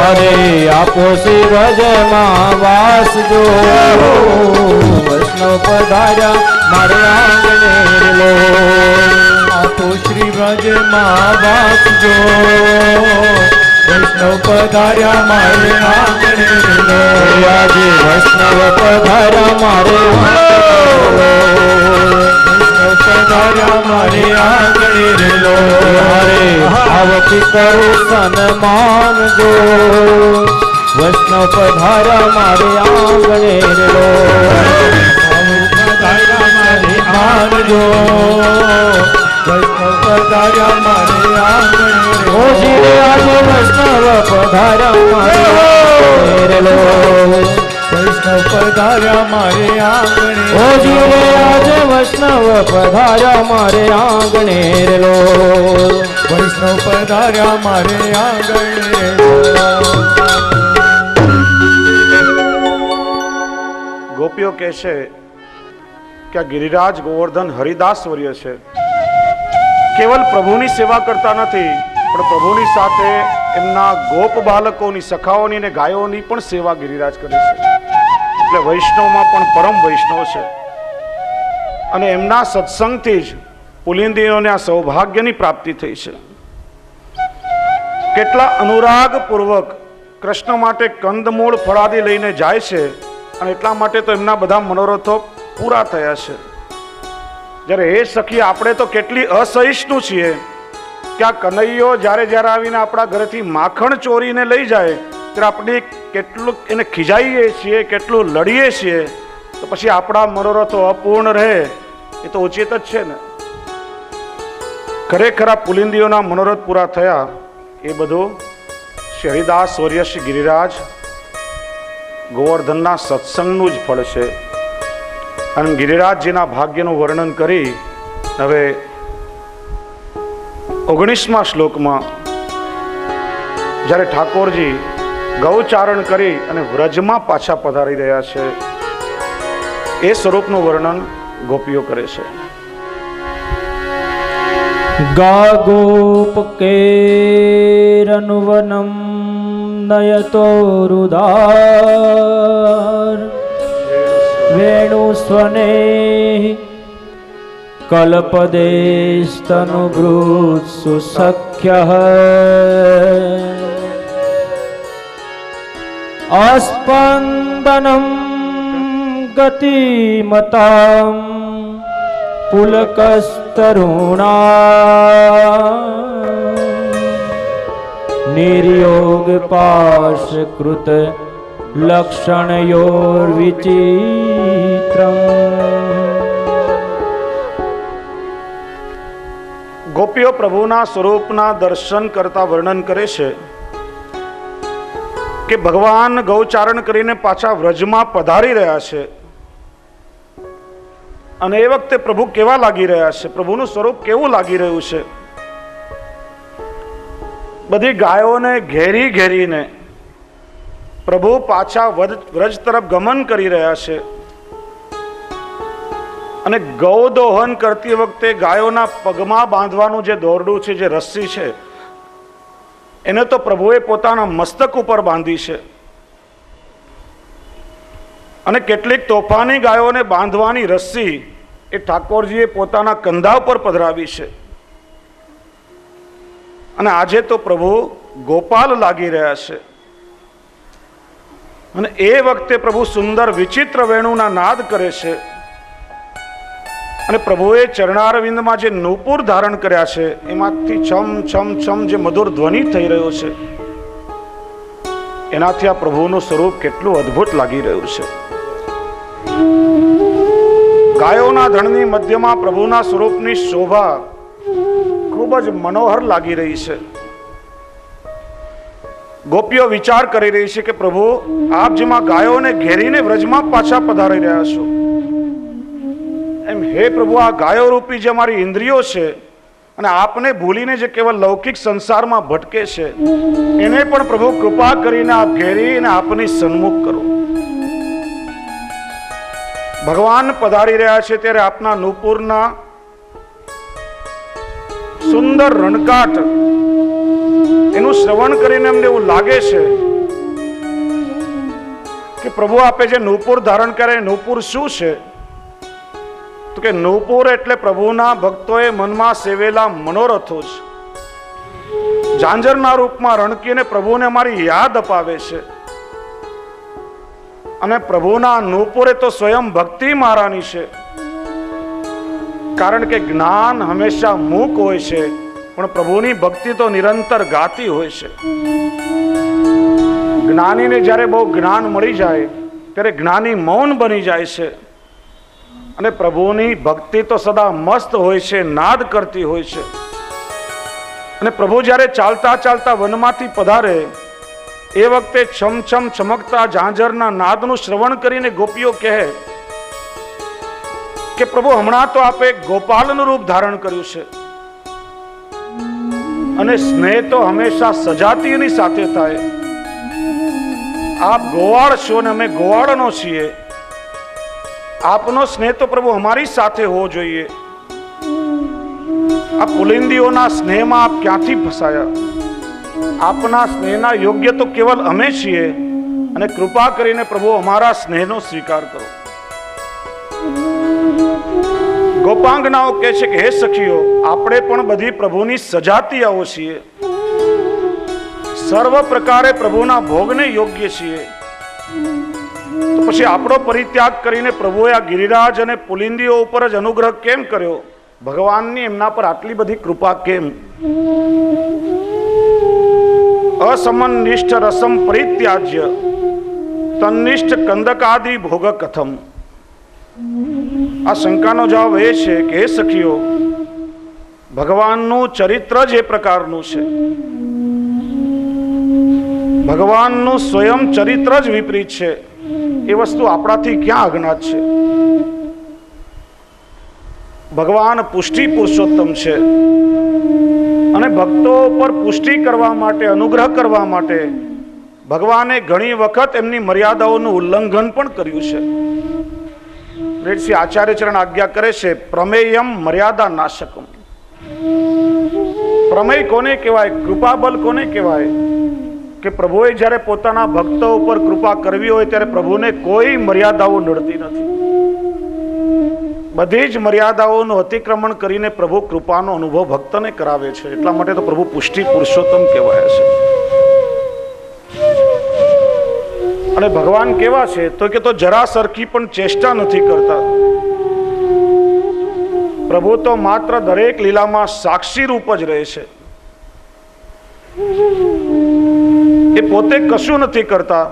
[SPEAKER 3] અરે આપો શ્રી વ્રજમાં વાસ જો વૈષ્ણવ પધાર્યા મારે આંગણે રે લોલ.
[SPEAKER 2] આપો શ્રી વ્રજમાં વાસ જો વૈષ્ણવ પધાર્યા મારે આંગણે રો.
[SPEAKER 3] આજે વૈષ્ણવ પધાર્યા મારે
[SPEAKER 2] વૈષ્ણવ પધાર્યા મારે આંગણે રે લો.
[SPEAKER 3] હરે આવતી કરું સન્માન જો વૈષ્ણવ પધાર્યા મારે આંગણે રે લો.
[SPEAKER 2] પધાર્યા મારે આંગણો. વૈષ્ણવ પધાર્યા મારે આંગણે રે.
[SPEAKER 3] ઓજી રે આજે વૈષ્ણવ પધાર્યા મારે આંગણે રે લો.
[SPEAKER 2] વૈષ્ણવ પધાર્યા મારે આંગણે.
[SPEAKER 3] ઓજી રે આજે વૈષ્ણવ પધાર્યા મારે આંગણે રે લો.
[SPEAKER 2] વૈષ્ણવ પધાર્યા મારે આંગણે.
[SPEAKER 1] ગોપીઓ કહે છે કે આ ગિરિરાજ ગોવર્ધન હરિદાસ વર્ય છે, કેવલ પ્રભુની સેવા કરતા નથી પણ પ્રભુની સાથે એમના ગોપ બાલકોની, સખાઓની ને ગાયોની પણ સેવા ગિરિરાજ કરે છે. એટલે વૈષ્ણવમાં પણ પરમ વૈષ્ણવ છે અને એમના સત્સંગથી જ પુલિંદીઓને આ સૌભાગ્યની પ્રાપ્તિ થઈ છે. કેટલા અનુરાગ પૂર્વક કૃષ્ણ માટે કંદમૂળ ફળાદી લઈને જાય છે અને એટલા માટે તો એમના બધા મનોરથો પૂરા થયા છે. જ્યારે એ સખી આપણે તો કેટલી અસહિષ્ણુ છીએ કે આ કનૈયો જ્યારે જ્યારે આવીને આપણા ઘરેથી માખણ ચોરીને લઈ જાય ત્યારે આપણે કેટલું એને ખીજાઈએ છીએ, કેટલું લડીએ છીએ, તો પછી આપણા મનોરથો અપૂર્ણ રહે એ તો ઉચિત જ છે ને. ખરેખર આ પુલિંદીઓના મનોરથ પૂરા થયા એ બધું શ્રી હરિદાસ વર્ય શ્રી ગિરિરાજ ગોવર્ધનના સત્સંગનું જ ફળ છે. અને ગિરિરાજજીના ભાગ્યનું વર્ણન કરી હવે 19મા શ્લોકમાં જ્યારે ઠાકોરજી ગૌચારણ કરી અને વ્રજમાં પાછા પધારી રહ્યા છે એ સ્વરૂપનું વર્ણન ગોપીઓ કરે છે.
[SPEAKER 3] ગાગોપકેરનુવનમ નયતો રુદાર વેણુસ્વને કલ્પદેस्तनुभृत्सु સખ્યઃ અસ્પંદનમ ગતિમતામ પુલકસ્તરુણા નિર્યોગપાશકૃત લક્ષણયોર્વિચિત્રમ.
[SPEAKER 1] ગોપીઓ પ્રભુના સ્વરૂપના દર્શન કરતા વર્ણન કરે છે કે ભગવાન ગૌચારણ કરીને પાછા વ્રજમાં પધારી રહ્યા છે અને એ વખતે પ્રભુ કેવા લાગી રહ્યા છે, પ્રભુનું સ્વરૂપ કેવું લાગી રહ્યું છે. બધી ગાયોને ઘેરી ઘેરીને પ્રભુ પાછા વ્રજ તરફ ગમન કરી રહ્યા છે અને ગૌદોહન કરતી વખતે ગાયોના પગમાં બાંધવાનું જે દોરડું છે, જે રસ્સી છે, એને તો પ્રભુએ પોતાના મસ્તક ઉપર બાંધી છે અને કેટલીક તોફાની ગાયોને બાંધવાની રસ્સી એ ઠાકોરજીએ પોતાના કંધા ઉપર પધરાવી છે. અને આજે તો પ્રભુ ગોપાલ લાગી રહ્યા છે અને એ વખતે પ્રભુ સુંદર વિચિત્ર વેણુના નાદ કરે છે અને પ્રભુએ ચરણારવિંદમાં જે નૂપુર ધારણ કર્યા છે એમાંથી છમ છમ છમ જે મધુર ધ્વનિ થઈ રહ્યો છે એનાથી આ પ્રભુનું સ્વરૂપ કેટલું અદ્ભુત લાગી રહ્યું છે. ગાયોના ધણની મધ્યમાં પ્રભુના સ્વરૂપની શોભા ખૂબ જ મનોહર લાગી રહી છે. ગોપીઓ વિચાર કરી રહી છે કે પ્રભુ આપ જેમાં ગાયોને ઘેરીને વ્રજમાં પાછા પધારી રહ્યા છો એમ હે પ્રભુ આ ગાયો રૂપી જે અમારી ઇન્દ્રિયો છે અને આપને ભૂલીને જે કેવલ લૌકિક સંસારમાં ભટકે છે એને પણ પ્રભુ કૃપા કરીને આપ ઘેરીને આપની સન્મુખ કરો. ભગવાન પધારી રહ્યા છે ત્યારે આપના નૂપુરના સુંદર રણકાટ એનું શ્રવણ કરીને અમને એવું લાગે છે કે પ્રભુ આપે જે નૂપુર ધારણ કરે નૂપુર શું છે તો કે નૂપુર એટલે પ્રભુના ભક્તોએ મનમાં સેવેલા મનોરથો છે. ઝાંઝરના રૂપમાં રણકીને પ્રભુને અમારી યાદ અપાવે છે અને પ્રભુના નૂપુરે તો સ્વયં ભક્તિ મારાની છે. કારણ કે જ્ઞાન હંમેશા મૂક હોય છે પણ પ્રભુની ભક્તિ તો નિરંતર ગાતી હોય છે. જ્ઞાનીને જ્યારે બહુ જ્ઞાન મળી જાય ત્યારે જ્ઞાની મૌન બની જાય છે અને પ્રભુની ભક્તિ તો સદા મસ્ત હોય છે, નાદ કરતી હોય છે. અને પ્રભુ જ્યારે ચાલતા ચાલતા વનમાંથી પધારે એ વખતે છમ છમ ચમકતા ઝાંઝરના નાદનું શ્રવણ કરીને ગોપીઓ કહે કે પ્રભુ હમણાં તો આપે ગોપાલનું રૂપ ધારણ કર્યું છે અને સ્નેહ તો હંમેશા સજાતીની સાથે થાય. આપ ગોવાળ છો ને અમે ગોવાળનો છીએ. આપનો સ્નેહ તો પ્રભુ અમારી સાથે હોવો જોઈએ. આ પુલિંદીઓના સ્નેહમાં આપ ક્યાંથી ફસાયા? આપના સ્નેહના યોગ્ય તો કેવલ અમે છીએ અને કૃપા કરીને પ્રભુ અમારા સ્નેહનો સ્વીકાર કરો. ગોપાંગનાઓ કહે છે કે હે સખીઓ, આપણે પણ બધી પ્રભુની સજાતીયાઓ છીએ, સર્વ પ્રકારે પ્રભુના ભોગને યોગ્ય છીએ. તો પછી આપણો પરિત્યાગ કરીને પ્રભુએ આ ગિરિરાજ અને પુલિંદીઓ ઉપર જ અનુગ્રહ કેમ કર્યો? ભગવાનની એમના પર આટલી બધી કૃપા કેમ? અસમનિષ્ઠ રસમ પરિત્યાજ્ય તન્નિષ્ઠ કંદકાદિ ભોગ કથમ. આ શંકાનો જવાબ એ છે કે હે સખીઓ, ભગવાનનું ચરિત્ર જ એ પ્રકારનું છે, ભગવાનનું સ્વયં ચરિત્ર જ વિપરીત છે. એ વસ્તુ આપણાથી ક્યાં અજ્ઞાત છે? ભગવાન પુષ્ટિ પુરુષોત્તમ છે અને ભક્તો પર પુષ્ટિ કરવા માટે, અનુગ્રહ કરવા માટે ભગવાને ઘણી વખત એમની મર્યાદાઓનું ઉલ્લંઘન પણ કર્યું છે. શ્રી આચાર્યચરણ આજ્ઞા કરે છે, પ્રમેયમ મર્યાદા નાશકમ. પ્રમેય કોને કહેવાય? કૃપાબલ કોને કહેવાય? કે પ્રભુએ જ્યારે પોતાના ભક્તો ઉપર કૃપા કરવી હોય ત્યારે પ્રભુને કોઈ મર્યાદાઓ નડતી નથી. બધી જ મર્યાદાઓનું અતિક્રમણ કરીને પ્રભુ કૃપાનો અનુભવ ભક્તને કરાવે છે. એટલા માટે તો પ્રભુ પુષ્ટિ પુરુષોત્તમ કહેવાય છે. અને ભગવાન કેવા છે? તો કે તો જરા સરખી પણ ચેષ્ટા નથી કરતા. પ્રભુ તો માત્ર દરેક લીલામાં સાક્ષી રૂપ જ રહે છે. એ પોતે કશું નથી કરતા,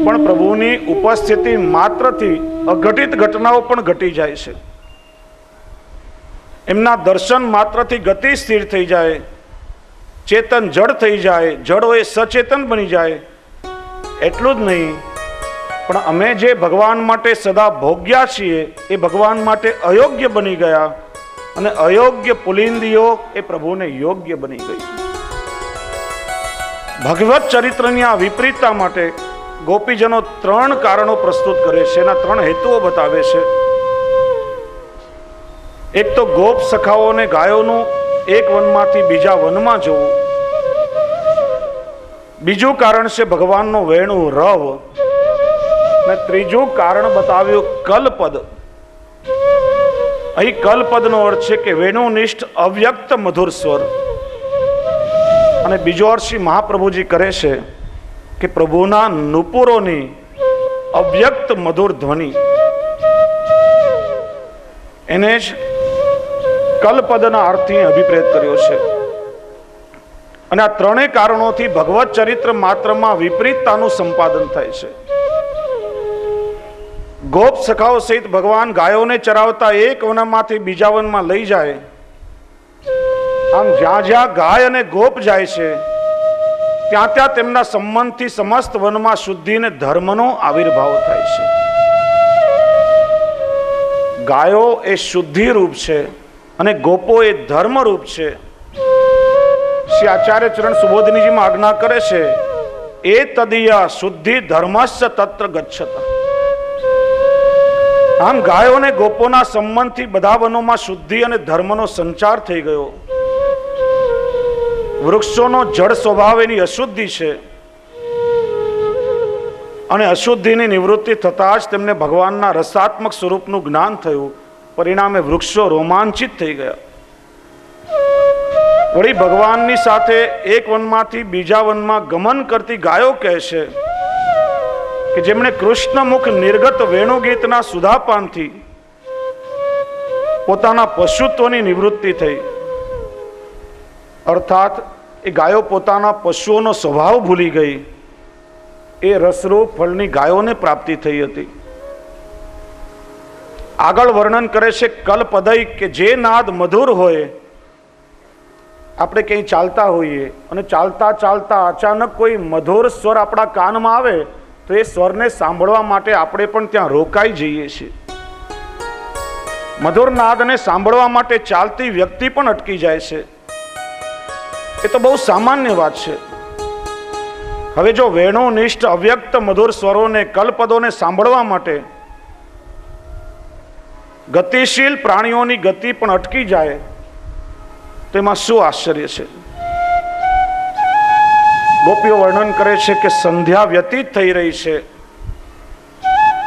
[SPEAKER 1] પણ પ્રભુની ઉપસ્થિતિ માત્રથી અઘટિત ઘટનાઓ પણ ઘટી જાય છે. એમના દર્શન માત્રથી ગતિ સ્થિર થઈ જાય, ચેતન જડ થઈ જાય, જડ હોય સચેતન બની જાય. એટલું જ નહીં, પણ અમે જે ભગવાન માટે સદા ભોગ્યા છીએ એ ભગવાન માટે અયોગ્ય બની ગયા, અને અયોગ્ય પુલિંદીઓ એ પ્રભુને યોગ્ય બની ગઈ. ભગવત ચરિત્રની આ વિપરીતતા માટે ગોપીજનો 3 કારણો પ્રસ્તુત કરે છે, એના 3 હેતુઓ બતાવે છે. એક તો ગોપ સખાઓને ગાયોનું એક વનમાંથી બીજા વનમાં જવું. બીજું કારણ છે ભગવાનનો વેણુ રવ. અને ત્રીજું કારણ બતાવ્યું કલપદ. અહીં કલપદનો અર્થ છે કે વેણુનિષ્ઠ અવ્યક્ત મધુર સ્વર. અને બીજો અર્થ શ્રી મહાપ્રભુજી કરે છે કે પ્રભુના નુપુરોની અવ્યક્ત મધુર ધ્વનિ, એને જ કલપદના અર્થથી અભિપ્રેત કર્યો છે. અને આ 3 કારણોથી ભગવત ચરિત્ર માત્રમાં વિપરીતતાનું સંપાદન થાય છે. ગોપ સખાઓ સહિત ભગવાન ગાયોને ચરાવતા એક વનમાંથી બીજા વનમાં લઈ જાય. આમ જ્યાં જ્યાં ગાય અને ગોપ જાય છે ત્યાં ત્યાં તેમના સંબંધથી સમસ્ત વનમાં શુદ્ધિ અને ધર્મનો આવિર્ભાવ થાય છે. ગાયો એ શુદ્ધિ રૂપ છે અને ગોપો એ ધર્મ રૂપ છે. શ્રી આચાર્ય ચરણ સુબોધનીજીમાં આજ્ઞા કરે છે, એ તદીય શુદ્ધિ ધર્મસ્ય તત્ર ગચ્છત. આમ ગાયો અને ગોપોના સંબંધથી બધા વનોમાં શુદ્ધિ અને ધર્મનો સંચાર થઈ ગયો. વૃક્ષોનો જળ સ્વભાવ એની અશુદ્ધિ છે, અને અશુદ્ધિની નિવૃત્તિ થતાં જ તેમને ભગવાનના રસાત્મક સ્વરૂપનું જ્ઞાન થયું. પરિણામે વૃક્ષો રોમાંચિત થઈ ગયા. વળી ભગવાનની સાથે એક વનમાંથી બીજા વનમાં ગમન કરતી ગાયો કહે છે કે જેમણે કૃષ્ણમુખ નિર્ગત વેણુગીતના સુધાપાનથી પોતાના પશુત્વની નિવૃત્તિ થઈ. અર્થાત એ ગાયો પોતાના પશુઓનો સ્વભાવ ભૂલી ગઈ. એ રસરૂપ ફળની ગાયોને પ્રાપ્તિ થઈ હતી. આગળ વર્ણન કરે છે કલપદય કે જે નાદ મધુર હોય. આપણે ક્યાંય ચાલતા હોઈએ અને ચાલતા ચાલતા અચાનક કોઈ મધુર સ્વર આપણા કાનમાં આવે તો એ સ્વરને સાંભળવા માટે આપણે પણ ત્યાં રોકાઈ જઈએ છીએ. મધુર નાદને સાંભળવા માટે ચાલતી વ્યક્તિ પણ અટકી જાય છે. એ તો બહુ સામાન્ય વાત છે. હવે જો વેણુનિષ્ઠ અવ્યક્ત મધુર સ્વરોને, કલપદોને સાંભળવા માટે ગતિશીલ પ્રાણીઓની ગતિ પણ અટકી જાય તો એમાં શું આશ્ચર્ય છે? ગોપીઓ વર્ણન કરે છે કે સંધ્યા વ્યતીત થઈ રહી છે.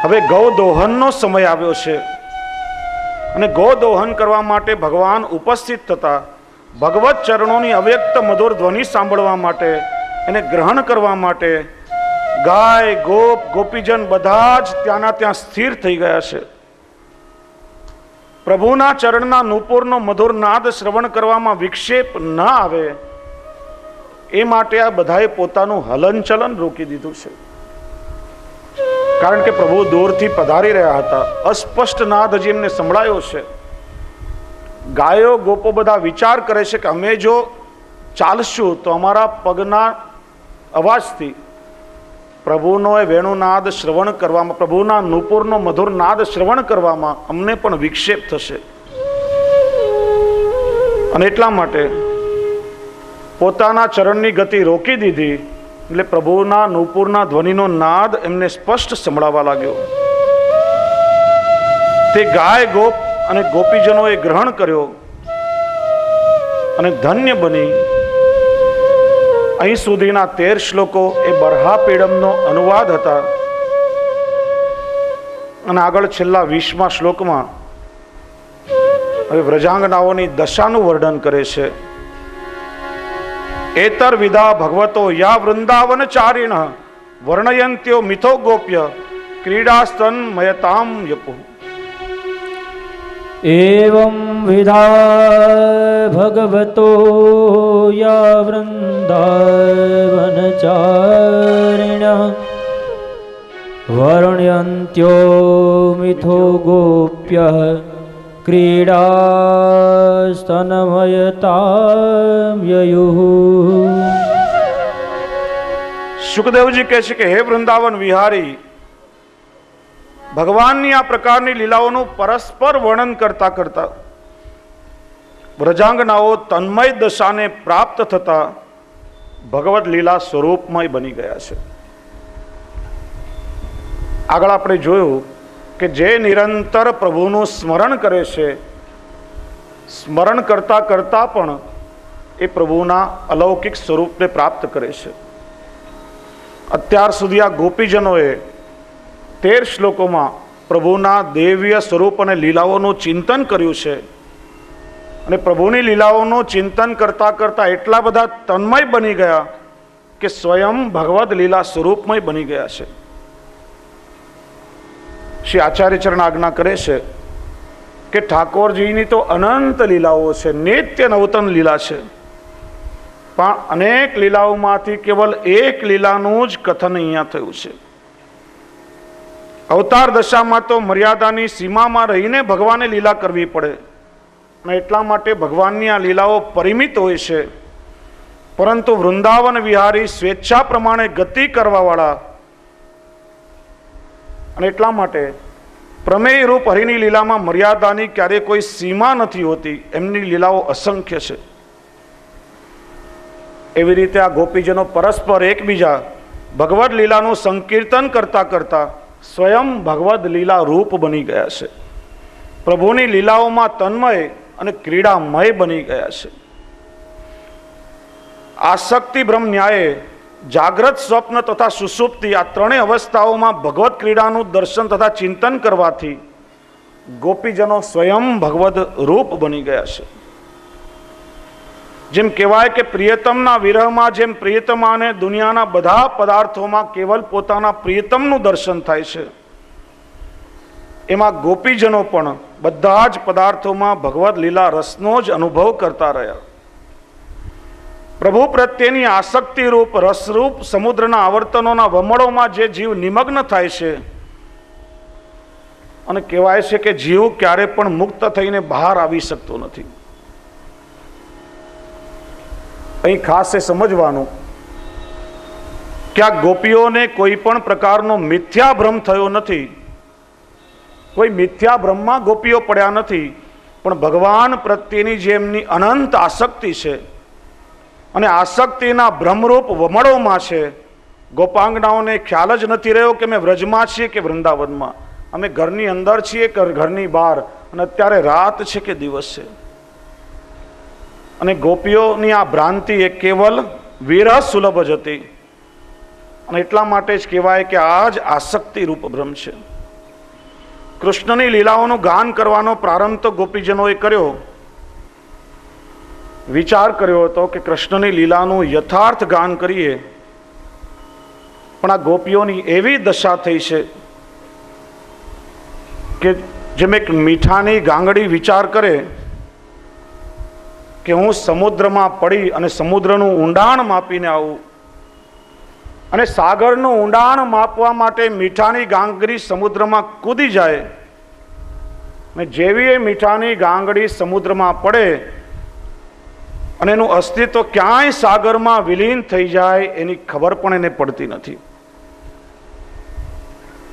[SPEAKER 1] હવે ગૌદોહનનો સમય આવ્યો છે અને ગૌદોહન કરવા માટે ભગવાન ઉપસ્થિત થતા ભગવત ચરણોની અવ્યક્ત મધુર ધ્વનિ સાંભળવા માટે, એને ગ્રહણ કરવા માટે ગાય, ગોપ, ગોપીજન બધા જ ત્યાંના ત્યાં સ્થિર થઈ ગયા છે. પ્રભુના ચરણના નુપુરનો મધુર નાદ શ્રવણ કરવામાં વિક્ષેપ ન આવે એ માટે આ બધાએ પોતાનું હલનચલન રોકી દીધું છે. કારણ કે પ્રભુ દૂરથી પધારી રહ્યા હતા. અસ્પષ્ટ નાદ હજી એમને સંભળાયો છે. ગાયો ગોપો બધા વિચાર કરે છે કે અમે જો ચાલશું તો અમારા પગના અવાજથી પ્રભુનો એ વેણુનાદ શ્રવણ કરવામાં, પ્રભુના નૂપુરનો મધુર નાદ શ્રવણ કરવામાં અમને પણ વિક્ષેપ થશે. અને એટલા માટે પોતાના ચરણની ગતિ રોકી દીધી. એટલે પ્રભુના નૂપુરના ધ્વનિનો નાદ એમને સ્પષ્ટ સંભળાવા લાગ્યો. તે ગાય ગોપ અને ગોપીજનોએ ગ્રહણ કર્યો અને ધન્ય બની. અહીં સુધીના 13 શ્લોકો એ બરહાપીડમનો અનુવાદ હતા. અને આગળ છેલ્લા 20મા શ્લોકમાં હવે વ્રજાંગનાઓની દશાનું વર્ણન કરે છે. એતર વિધા ભગવતો યા વૃંદાવન ચારિણ વર્ણયંત્યો મિથો ગોપ્ય ક્રીડાસ્તન મયતામ યપુ.
[SPEAKER 3] एवं विधा भगवतो या वृन्दावनचारिण वर्ण्यन्त्यो मिथो गोप्य क्रीडास्तनमयतां ययुः.
[SPEAKER 1] સુખદેવજી કહે છે કે હે વૃંદાવન વિહારી, ભગવાનની આ પ્રકારની લીલાઓનું પરસ્પર વર્ણન કરતા કરતા વ્રજાંગનાઓ તન્મય દશાને પ્રાપ્ત થતા ભગવદ લીલા સ્વરૂપમય બની ગયા છે. આગળ આપણે જોયું કે જે નિરંતર પ્રભુનું સ્મરણ કરે છે, સ્મરણ કરતા કરતા પણ એ પ્રભુના અલૌકિક સ્વરૂપને પ્રાપ્ત કરે છે. અત્યાર સુધી આ ગોપીજનોએ 13 શ્લોકોમાં પ્રભુના દેવ્ય સ્વરૂપ અને લીલાઓનું ચિંતન કર્યું છે. અને પ્રભુની લીલાઓનું ચિંતન કરતા કરતા એટલા બધા તન્મય બની ગયા કે સ્વયં ભગવદ લીલા સ્વરૂપમય બની ગયા છે. શ્રી આચાર્ય ચરણ આજ્ઞા કરે છે કે ઠાકોરજીની તો અનંત લીલાઓ છે, નિત્ય નવતન લીલા છે, પણ અનેક લીલાઓમાંથી કેવલ એક લીલાનું જ કથન અહીંયા થયું છે. અવતાર દશામાં તો મર્યાદાની સીમામાં રહીને ભગવાને લીલા કરવી પડે અને એટલા માટે ભગવાનની આ લીલાઓ પરિમિત હોય છે. પરંતુ વૃંદાવન વિહારી સ્વેચ્છા પ્રમાણે ગતિ કરવાવાળા અને એટલા માટે પ્રમેય રૂપ હરિની લીલામાં મર્યાદાની ક્યારેય કોઈ સીમા નથી હોતી. એમની લીલાઓ અસંખ્ય છે. એવી રીતે આ ગોપીજનો પરસ્પર એકબીજા ભગવદ લીલાનું સંકીર્તન કરતા કરતા સ્વયં ભગવદ લીલા રૂપ બની ગયા છે. પ્રભુની લીલાઓમાં તન્મય અને ક્રીડામય બની ગયા છે. આસક્તિ બ્રહ્મ ન્યાયે જાગ્રત, સ્વપ્ન તથા સુષુપ્તિ આ ત્રણેય અવસ્થાઓમાં ભગવત ક્રીડાનું દર્શન તથા ચિંતન કરવાથી ગોપીજનો સ્વયં ભગવદ રૂપ બની ગયા છે. જેમ કહેવાય કે પ્રિયતમના વિરહમાં જેમ પ્રિયતમાને દુનિયાના બધા પદાર્થોમાં કેવલ પોતાના પ્રિયતમનું દર્શન થાય છે, એમાં ગોપીજનો પણ બધા જ પદાર્થોમાં ભગવદ લીલા રસનો જ અનુભવ કરતા રહ્યા. પ્રભુ પ્રત્યેની આસક્તિ રૂપ રસરૂપ સમુદ્રના આવર્તનોના વમળોમાં જે જીવ નિમગ્ન થાય છે અને કહેવાય છે કે જીવ ક્યારે પણ મુક્ત થઈને બહાર આવી શકતો નથી. અહીં ખાસ એ સમજવાનું કે આ ગોપીઓને કોઈ પણ પ્રકારનો મિથ્યા ભ્રમ થયો નથી. કોઈ મિથ્યા ભ્રમમાં ગોપીઓ પડ્યા નથી, પણ ભગવાન પ્રત્યેની જે એમની અનંત આસક્તિ છે અને આસક્તિના ભ્રમરૂપ વમળોમાં છે, ગોપાંગનાઓને ખ્યાલ જ નથી રહ્યો કે અમે વ્રજમાં છીએ કે વૃંદાવનમાં, અમે ઘરની અંદર છીએ કે ઘરની બહાર, અને અત્યારે રાત છે કે દિવસ છે. અને ગોપીઓની આ ભ્રાંતિ એ કેવલ વિરહ સુલભ જ હતી. અને એટલા માટે જ કહેવાય કે આ જ આસક્તિ રૂપ ભ્રમ છે. કૃષ્ણની લીલાઓનું ગાન કરવાનો પ્રારંભ તો ગોપીજનોએ કર્યો. વિચાર કર્યો હતો કે કૃષ્ણની લીલાનું યથાર્થ ગાન કરીએ, પણ આ ગોપીઓની એવી દશા થઈ છે કે જેમ એક મીઠાની ગાંગડી વિચાર કરે કે હું સમુદ્રમાં પડી અને સમુદ્રનું ઊંડાણ માપીને આવું, અને સાગરનું ઊંડાણ માપવા માટે મીઠાની ગાંગડી સમુદ્રમાં કૂદી જાય, ને જેવી એ મીઠાની ગાંગડી સમુદ્રમાં પડે અને એનું અસ્તિત્વ ક્યાંય સાગરમાં વિલીન થઈ જાય એની ખબર પણ એને પડતી નથી.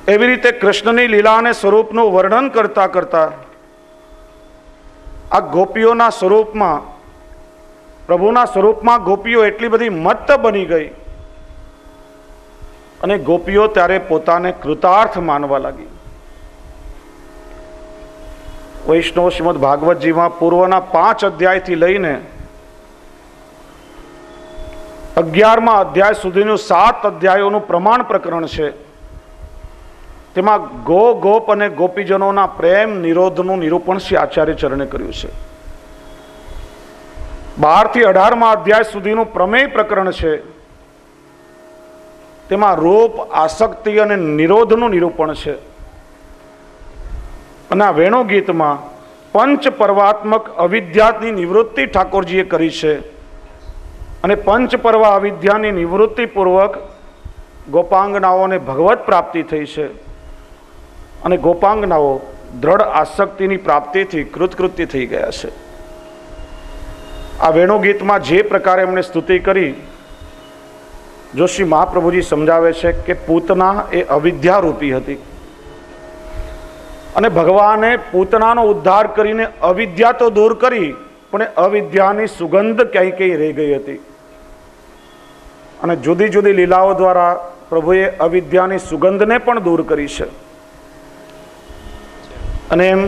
[SPEAKER 1] એવી રીતે કૃષ્ણની લીલા અને સ્વરૂપનું વર્ણન કરતા કરતા આ ગોપીઓના સ્વરૂપમાં, પ્રભુના સ્વરૂપમાં ગોપીઓ એટલી બધી મત્ત બની ગઈ અને ગોપીઓ ત્યારે પોતાને કૃતાર્થ માનવા લાગી. વૈષ્ણવ શ્રીમદ ભાગવતજીમાં પૂર્વના 5 અધ્યાયથી લઈને 11મા અધ્યાય સુધીનું 7 અધ્યાયોનું પ્રમાણ પ્રકરણ છે. તેમાં ગોપ અને ગોપીજનોના પ્રેમ નિરોધનું નિરૂપણ શ્રી આચાર્ય ચરણે કર્યું છે. 12 થી 18મા અધ્યાય સુધીનું પ્રમેય પ્રકરણ છે. તેમાં રૂપ, આસક્તિ અને નિરોધનું નિરૂપણ છે. અને આ વેણુ ગીતમાં પંચ પર્વાત્મક અવિદ્યાની નિવૃત્તિ ઠાકોરજીએ કરી છે. અને પંચ પર્વ અવિદ્યાની નિવૃત્તિ પૂર્વક ગોપાંગનાઓને ભગવત પ્રાપ્તિ થઈ છે. અને ગોપાંગનાઓ દ્રઢ આસક્તિની પ્રાપ્તિથી કૃતકૃત્ય થઈ ગયા છે. આ વેણુ ગીતમાં જે પ્રકારે એમણે સ્તુતિ કરી, જોશી મહાપ્રભુજી સમજાવે છે કે પૂતના એ અવિદ્યારૂપી હતી અને ભગવાને પૂતનાનો ઉદ્ધાર કરીને અવિદ્યા તો દૂર કરી, પણ અવિદ્યાની સુગંધ ક્યાંય ક્યાંય રહી ગઈ હતી. અને જુદી જુદી લીલાઓ દ્વારા પ્રભુએ અવિદ્યાની સુગંધને પણ દૂર કરી છે. અને એમ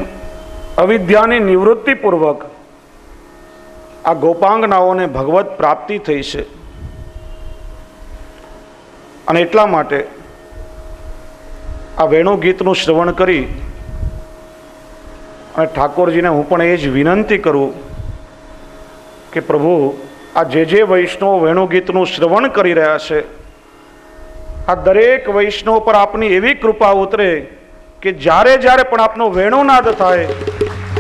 [SPEAKER 1] અવિદ્યાની નિવૃત્તિપૂર્વક આ ગોપાંગનાઓને ભગવત પ્રાપ્તિ થઈ છે. અને એટલા માટે આ વેણુ ગીતનું શ્રવણ કરી અને ઠાકોરજીને હું પણ એ જ વિનંતી કરું કે પ્રભુ, આ જે વૈષ્ણવ વેણુ ગીતનું શ્રવણ કરી રહ્યા છે, આ દરેક વૈષ્ણવ પર આપની એવી કૃપા ઉતરે કે જ્યારે જ્યારે પણ આપનો વેણુનાદ થાય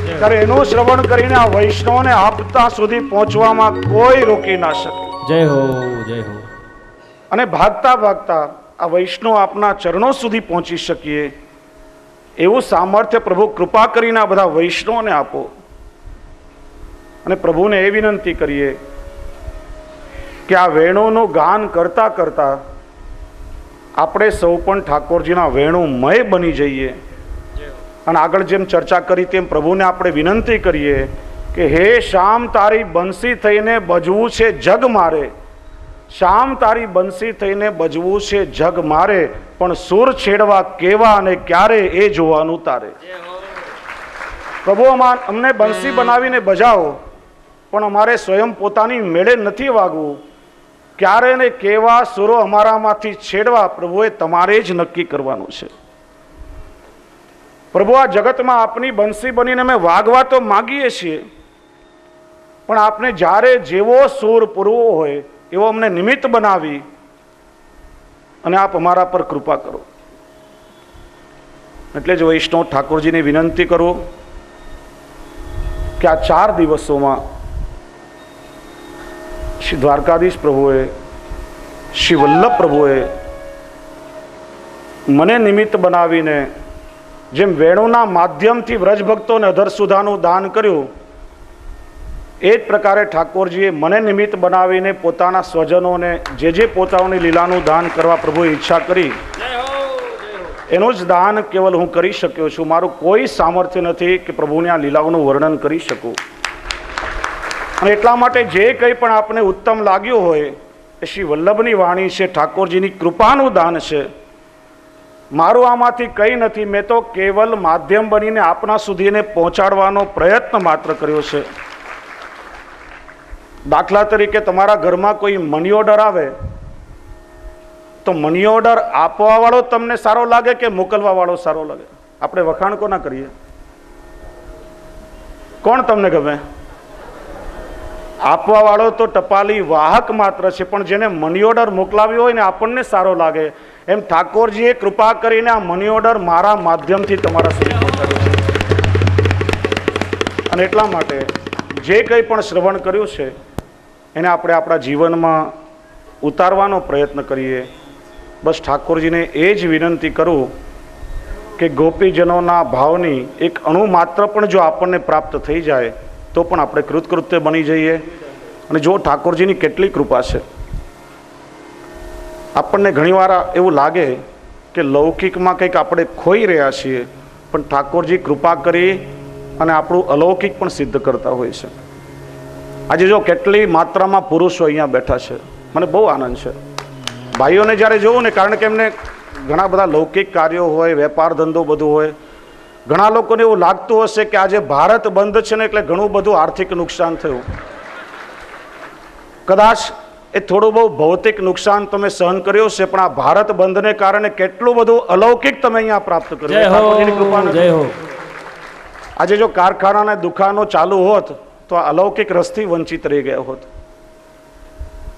[SPEAKER 1] ત્યારે એનું શ્રવણ કરીને આ વૈષ્ણવને આપતા સુધી પહોંચવામાં કોઈ રોકી ના શકે.
[SPEAKER 3] જય હો, જય હો.
[SPEAKER 1] અને ભાગતા ભાગતા આ વૈષ્ણવ આપના ચરણો સુધી પહોંચી શકીએ એવું સામર્થ્ય પ્રભુ કૃપા કરીને આ બધા વૈષ્ણવને આપો. અને પ્રભુને એ વિનંતી કરીએ કે આ વેણુનું ગાન કરતા કરતા આપણે સૌ પણ ઠાકોરજીના વેણુમય બની જઈએ. અને આગળ જેમ ચર્ચા કરી તેમ પ્રભુને આપણે વિનંતી કરીએ કે હે શ્યામ, તારી બંસી થઈને બજવું છે જગ મારે. શ્યામ, તારી બંસી થઈને બજવું છે જગ મારે, પણ સુર છેડવા કેવા અને ક્યારે એ જોવાનું તારે. પ્રભુ, અમને બંસી બનાવીને બજાવો, પણ અમારે સ્વયં પોતાની મેળે નથી વાગવું. ક્યારે ને કેવા સુરો અમારામાંથી છેડવા પ્રભુએ તમારે જ નક્કી કરવાનું છે. પ્રભુ, આ જગતમાં આપની બંસી બનીને અમે વાગવા તો માગીએ છીએ, પણ આપને જ્યારે જેવો સૂર પૂરવો હોય એવો અમને નિમિત્ત બનાવી અને આપ અમારા પર કૃપા કરો. એટલે જ વૈષ્ણવ ઠાકોરજીને વિનંતી કરું કે આ 4 દિવસોમાં શ્રી દ્વારકાધીશ પ્રભુએ, શ્રી વલ્લભ પ્રભુએ મને નિમિત્ત બનાવીને જેમ વેણુના માધ્યમથી વ્રજભક્તોને અધરસુધાનું દાન કર્યું, એ જ પ્રકારે ઠાકોરજીએ મને નિમિત્ત બનાવીને પોતાના સ્વજનોને જે પોતાની લીલાનું દાન કરવા પ્રભુએ ઈચ્છા કરી, એનું જ દાન કેવલ હું કરી શક્યો છું. મારું કોઈ સામર્થ્ય નથી કે પ્રભુની આ લીલાઓનું વર્ણન કરી શકું. અને એટલા માટે જે કંઈ પણ આપને ઉત્તમ લાગ્યું હોય એ શ્રી વલ્લભની વાણી છે, ઠાકોરજીની કૃપાનું દાન છે. મારું આમાંથી કંઈ નથી. મેં તો કેવલ માધ્યમ બનીને આપના સુધી એને પહોંચાડવાનો પ્રયત્ન માત્ર કર્યો છે. દાખલા તરીકે તમારા ઘરમાં કોઈ મની ઓર્ડર આવે તો મની ઓર્ડર આપવા વાળો તમને સારો લાગે કે મોકલવા વાળો સારો લાગે? આપણે વખાણ કોના કરીએ? કોણ તમને ગમે? આપવા વાળો તો ટપાલી વાહક માત્ર છે, પણ જેને મની ઓર્ડર મોકલાવ્યો હોય ને આપણને સારો લાગે. એમ ઠાકોરજીએ કૃપા કરીને આ મની ઓર્ડર મારા માધ્યમથી તમારા સુધી પહોંચાડ્યો છે. અને એટલા માટે જે કંઈ પણ શ્રવણ કર્યું છે એને આપણે આપણા જીવનમાં ઉતારવાનો પ્રયત્ન કરીએ. બસ ઠાકોરજીને એ જ વિનંતી કરું કે ગોપીજનોના ભાવની એક અણુ માત્ર પણ જો આપણને પ્રાપ્ત થઈ જાય તો પણ આપણે કૃતકૃત્ય બની જઈએ. અને જો ઠાકોરજીની કેટલી કૃપા છે. આપણને ઘણીવાર એવું લાગે કે લૌકિકમાં કંઈક આપણે ખોઈ રહ્યા છીએ, પણ ઠાકોરજી કૃપા કરી અને આપણું અલૌકિક પણ સિદ્ધ કરતા હોય છે. આજે જો કેટલી માત્રામાં પુરુષો અહીંયા બેઠા છે, મને બહુ આનંદ છે. ભાઈઓને જ્યારે જોઉં ને, કારણ કે એમને ઘણા બધા લૌકિક કાર્યો હોય, વેપાર ધંધો બધું હોય. ઘણા લોકોને એવું લાગતું હશે કે આજે ભારત બંધ છે ને એટલે ઘણું બધું આર્થિક નુકસાન થયું. કદાચ એ થોડું બહુ ભૌતિક નુકસાન તમે સહન કર્યો છે, પણ આ ભારત બંધને કારણે કેટલું બધું અલૌકિક તમે અહીંયા પ્રાપ્ત કર્યું. આજે જો કારખાના દુકાનો ચાલુ હોત તો આ અલૌકિક રસથી વંચિત રહી ગયા હોત.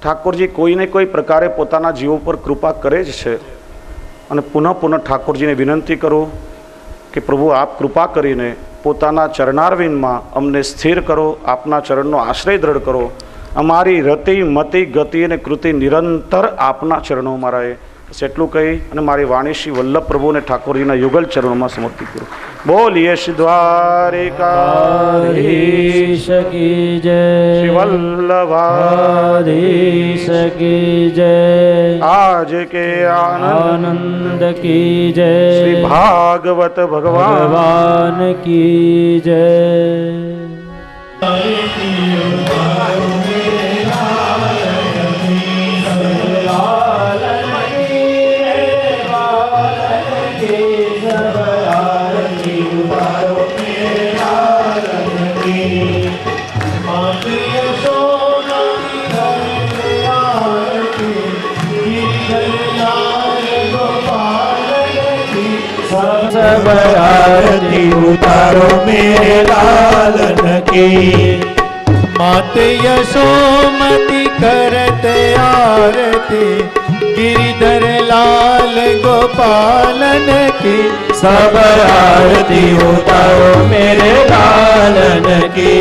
[SPEAKER 1] ઠાકોરજી કોઈને કોઈ પ્રકારે પોતાના જીવો પર કૃપા કરે જ છે. અને પુનઃ ઠાકોરજીને વિનંતી કરું કે પ્રભુ આપ કૃપા કરીને પોતાના ચરણારવિંદમાં અમને સ્થિર કરો, આપના ચરણનો આશ્રય દ્રઢ કરો. અમારી રતિ મતિ ગતિ અને કૃતિ નિરંતર આપના ચરણોમાં રહે. બસ એટલું કહી અને મારી વાણી શ્રી વલ્લભ પ્રભુને ઠાકોરજીના યુગલ ચરણોમાં સમર્પિત કરું. બોલીએ શ્રી દ્વારિકાધીશ કી જય, શ્રી વલ્લભાધીશ કી જય, આજ કે આનંદ કી જય, શ્રી ભાગવત ભગવાન કી જય.
[SPEAKER 2] सब आरती उतारो मेरे लालन की, माते यशोमती करते आरती, गिरिधर लाल गोपालन की. सब आरती उतारो मेरे लालन की.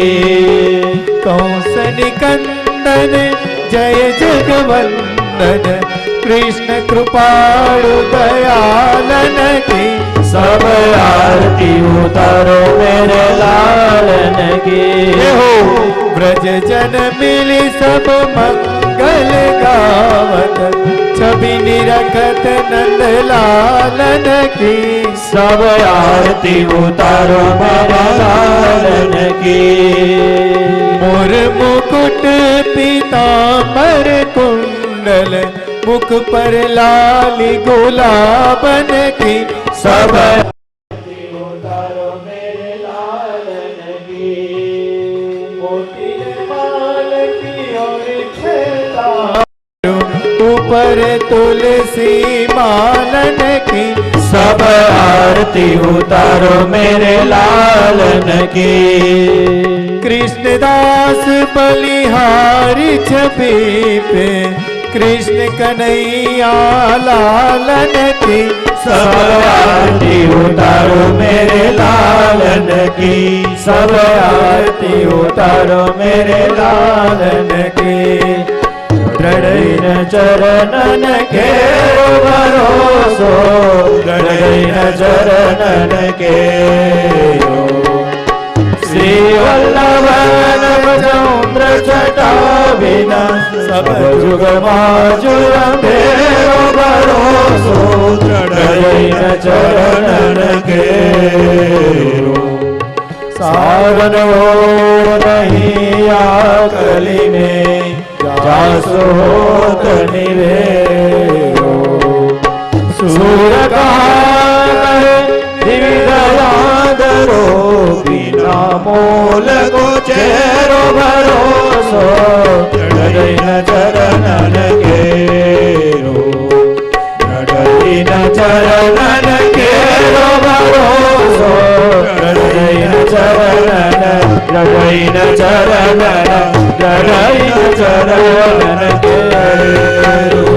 [SPEAKER 2] कंस निकंदन जय जगवंदन, कृष्ण कृपाळु दयालन की. सब आरती उतारो मेरे लालन की. ब्रज जन मिली सब मंगल गावत, छवि निरखत नंद लालन की. सब आरती उतारो मेरे लालन की. मोर मुकुट पीतांबर कुंडल, मुख पर लाली गुलाबन की. सब उतारो मेरे लालन की. मोती माल की और छेदा, ऊपर तुलसी मालन की. सब आरती उतारो मेरे लालन की. कृष्णदास बलिहारी छवि पे, कृष्ण कन्हैया लालन की. सब आरती उतारो मेरे लालन की. सब आरती उतारो मेरे लालन की. दृढ़ चरणन के भरोसो, दृढ़ चरणन के. श्री वल्लभ चंद्र छटा बिना, सब जुग माजुर मेरो भरोसो. दृढ़ चरणन के. सावन हो नहीं आकली में, जासो होत निवेरो. सूर का दिव्यदयादरो, बिना मोल को चेरो भरोसो. दृढ़ चरणन केरो, दृढ़ चरणन केरो भरोसो. दृढ़ चरणन, दृढ़ चरणन, दृढ़ चरणन केरो.